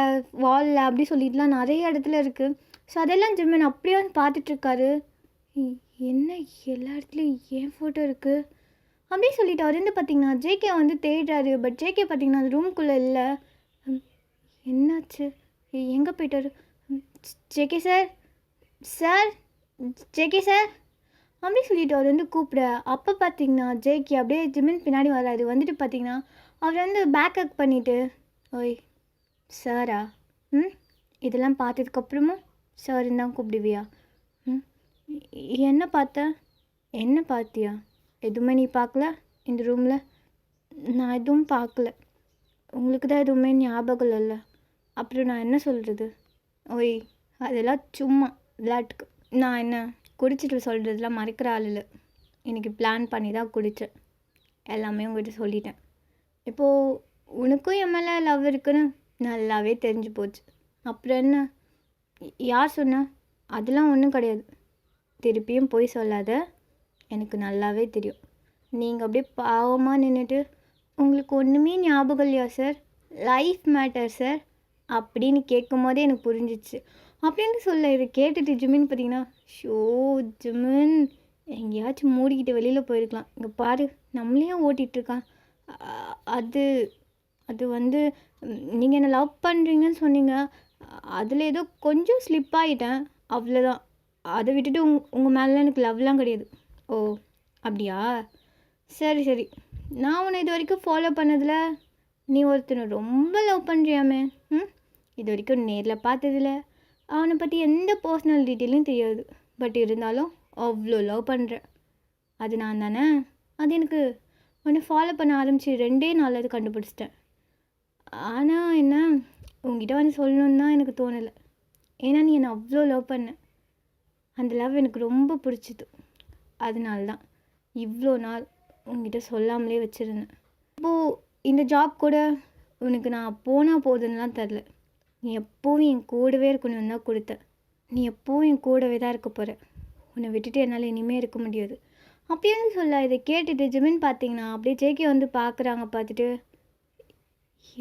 வாலில் அப்படி சொல்லிட்டுலாம் நிறைய இடத்துல இருக்குது. ஸோ அதெல்லாம் ஜிம்மின் அப்படியே வந்து பார்த்துட்ருக்காரு. என்ன எல்லா இடத்துலையும் ஏன் ஃபோட்டோ இருக்குது அப்படி சொல்லிட்டு அவர் வந்து பார்த்தீங்கன்னா ஜேகே வந்து தேடுறாரு. பட் ஜேகே பார்த்தீங்கன்னா அந்த ரூம்குள்ளே இல்லை. என்னாச்சு, எங்கே போயிட்டாரு? ஜேகே சார் ஜேகே சார் அப்படி சொல்லிட்டு அவர் வந்து கூப்பிட. அப்போ பார்த்தீங்கன்னா ஜேகே அப்படியே ஜிமின் பின்னாடி வராது. வந்துட்டு பார்த்தீங்கன்னா அவர் வந்து பேக் ஹக் பண்ணிவிட்டு, ஓய் சாரா, இதெல்லாம் பார்த்ததுக்கப்புறமும் சாருன்னு தான் கூப்பிடுவியா? என்ன பார்த்தியா? எதுவுமே நீ பார்க்கல இந்த ரூமில்? நான் எதுவும் பார்க்கல. உங்களுக்கு தான் எதுவுமே ஞாபகம் இல்லைல்ல, அப்புறம் நான் என்ன சொல்கிறது? ஓய் அதெல்லாம் சும்மா விளையாட்டுக்கு. நான் என்ன குடிச்சிட்டு சொல்கிறதுலாம் மறைக்கிற ஆள் இல்லை. இன்றைக்கி பிளான் பண்ணி தான் குடித்தேன். எல்லாமே உங்கள்கிட்ட சொல்லிட்டேன். இப்போது உனக்கும் என் மேலே லவ் இருக்குன்னு நல்லாவே தெரிஞ்சு போச்சு. அப்புறம் என்ன, யார் சொன்னா? அதெல்லாம் ஒன்றும் கிடையாது. திருப்பியும் போய் சொல்லாத, எனக்கு நல்லாவே தெரியும். நீங்கள் அப்படியே பாவமாக நின்றுட்டு உங்களுக்கு ஒன்றுமே ஞாபகம் இல்லையா சார், லைஃப் மேட்டர் சார் அப்படின்னு கேட்கும் போதே எனக்கு புரிஞ்சிச்சு அப்படின்னு சொல்ல. இதை கேட்டுட்டு ஜிமின் பார்த்தீங்கன்னா, ஷோ ஜிமின் எங்கேயாச்சும் மூடிக்கிட்டு வெளியில் போயிருக்கலாம், இங்கே பாரு நம்மளையும் ஓட்டிகிட்ருக்கான். அது அது வந்து நீங்கள் என்ன லவ் பண்ணுறீங்கன்னு சொன்னீங்க, அதில் ஏதோ கொஞ்சம் ஸ்லிப் ஆகிட்டேன், அவ்வளோதான். அதை விட்டுட்டு உங்கள் மேலே எனக்கு லவ்லாம் கிடையாது. ஓ அப்படியா, சரி நான் உன்னை இது வரைக்கும் ஃபாலோ பண்ணதில் நீ ஒருத்தனை ரொம்ப லவ் பண்ணுறியாமே. இது வரைக்கும் நேரில் பார்த்ததில்ல, அவனை பற்றி எந்த பர்சனல் டீட்டெயிலும் தெரியாது. பட் இருந்தாலும் அவ்வளோ லவ் பண்ணுறேன். அது நான் தானே. அது எனக்கு உன்னை ஃபாலோ பண்ண ஆரம்பித்து 2 நாளில் அது கண்டுபிடிச்சிட்டேன். ஆனால் என்ன உங்ககிட்ட வந்து சொல்லணுன்னு தான் எனக்கு தோணலை. ஏன்னா நீ என்னை அவ்வளோ லவ் பண்ண. அந்த லவ் எனக்கு ரொம்ப பிடிச்சிது. அதனால தான் இவ்வளோ நாள் உங்ககிட்ட சொல்லாமலே வச்சுருந்தேன். இப்போது இந்த ஜாப் கூட உனக்கு நான் போனால் போதுன்னெலாம் தரல. நீ எப்போவும் என் கூடவே இருக்கணும்னு தான் கொடுத்த. நீ எப்போவும் என் கூடவே தான் இருக்க போகிற. உன்னை விட்டுட்டு என்னால் இனிமேல் இருக்க முடியாது அப்படின்னு சொல்ல. இதை கேட்டுட்டு ஜிமின் பார்த்தீங்கன்னா அப்படியே ஜேகே வந்து பார்க்குறாங்க. பார்த்துட்டு,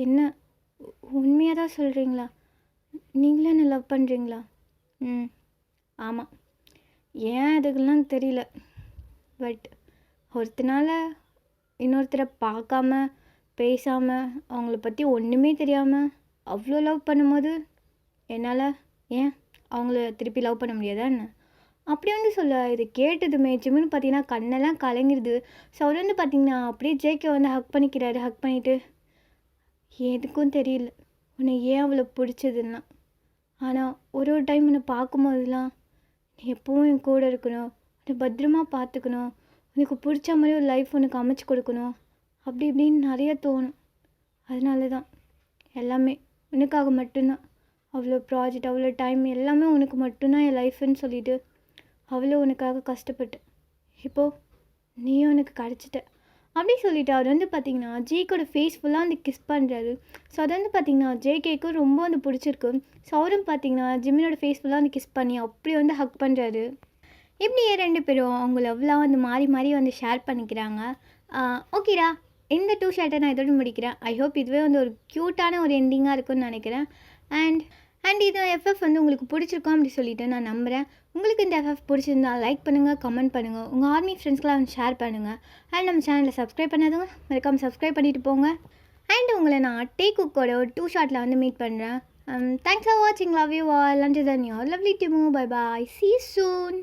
என்ன உண்மையாக தான் சொல்கிறீங்களா? நீங்களே என்ன லவ் பண்ணுறீங்களா? ஆமாம். ஏன் அதுக்கெல்லாம் தெரியல. பட் ஒருத்தனால இன்னொருத்தரை பார்க்காம பேசாமல் அவங்கள பற்றி ஒன்றுமே தெரியாமல் அவ்வளோ லவ் பண்ணும்போது என்னால் ஏன் அவங்கள திருப்பி லவ் பண்ண முடியாதா என்ன? அப்படி வந்து சொல்ல. இதை கேட்டதுமே ஜிமின் பார்த்தீங்கன்னா கண்ணெல்லாம் கலங்கிடுது. ஸோ அவர் வந்து பார்த்தீங்கன்னா அப்படியே ஜேகே வந்து ஹக் பண்ணிக்கிறாரு. ஹக் பண்ணிவிட்டு, எதுக்கும் தெரியல உன்னை ஏன் அவ்வளோ பிடிச்சதுன்னா. ஆனால் ஒரு டைம் உன்னை பார்க்கும்போதெல்லாம் நீ எப்பவும் என் கூட இருக்கணும், உன்னை பத்திரமா பார்த்துக்கணும், உனக்கு பிடிச்ச மாதிரி ஒரு லைஃப் உனக்கு அமைச்சு கொடுக்கணும், அப்படி இப்படின்னு நிறைய தோணும். அதனால தான் எல்லாமே உனக்காக மட்டும்தான். அவ்வளோ ப்ராஜெக்ட், அவ்வளோ டைம் எல்லாமே உனக்கு மட்டும்தான் என் லைஃப்னு சொல்லிவிட்டு அவ்வளோ உனக்காக கஷ்டப்பட்டேன். இப்போது நீயும் எனக்கு கிடச்சிட்ட அப்படி சொல்லிவிட்டு அவர் வந்து பார்த்திங்கன்னா ஜேக்கோட ஃபேஸ் ஃபுல்லாக வந்து கிஸ் பண்ணுறாரு. ஸோ அது வந்து பார்த்திங்கன்னா ஜேகேக்கும் ரொம்ப வந்து பிடிச்சிருக்கு. ஸோ அவரும் பார்த்திங்கன்னா ஜிமினோட ஃபேஸ் ஃபுல்லாக வந்து கிஸ் பண்ணி அப்படி வந்து ஹக் பண்ணுறாரு. இப்படியே 2 பேரும் அவங்க லவ்லாம் வந்து மாறி மாறி வந்து ஷேர் பண்ணிக்கிறாங்க. ஓகேடா, இந்த 2 ஷார்ட்டை நான் இதோடு முடிக்கிறேன். ஐ ஹோப் இதுவே வந்து ஒரு க்யூட்டான ஒரு எண்டிங்காக இருக்கும்னு நினைக்கிறேன். அண்ட் இது எஃப்எஃப் வந்து உங்களுக்கு பிடிச்சிருக்கோம் அப்படி சொல்லிவிட்டு நான் நம்புகிறேன். உங்களுக்கு இந்த எஃப்எஃப் பிடிச்சிருந்தா லைக் பண்ணுங்கள், கமெண்ட் பண்ணுங்கள், உங்கள் ஆர்மி ஃப்ரெண்ட்ஸ்க்கெலாம் வந்து ஷேர் பண்ணுங்கள். அண்ட் நம்ம சேனலில் சப்ஸ்கிரைப் பண்ணாதவங்க மறக்காமல் சப்ஸ்கிரைப் பண்ணிவிட்டு போங்க. அண்ட் உங்களை நான் டே குக்கோட ஒரு 2 ஷார்ட்டில் வந்து மீட் பண்ணுறேன். தேங்க்ஸ் ஃபார் வாட்சிங். Love you all. Until then you our lovely to move. Bye bye. See you soon.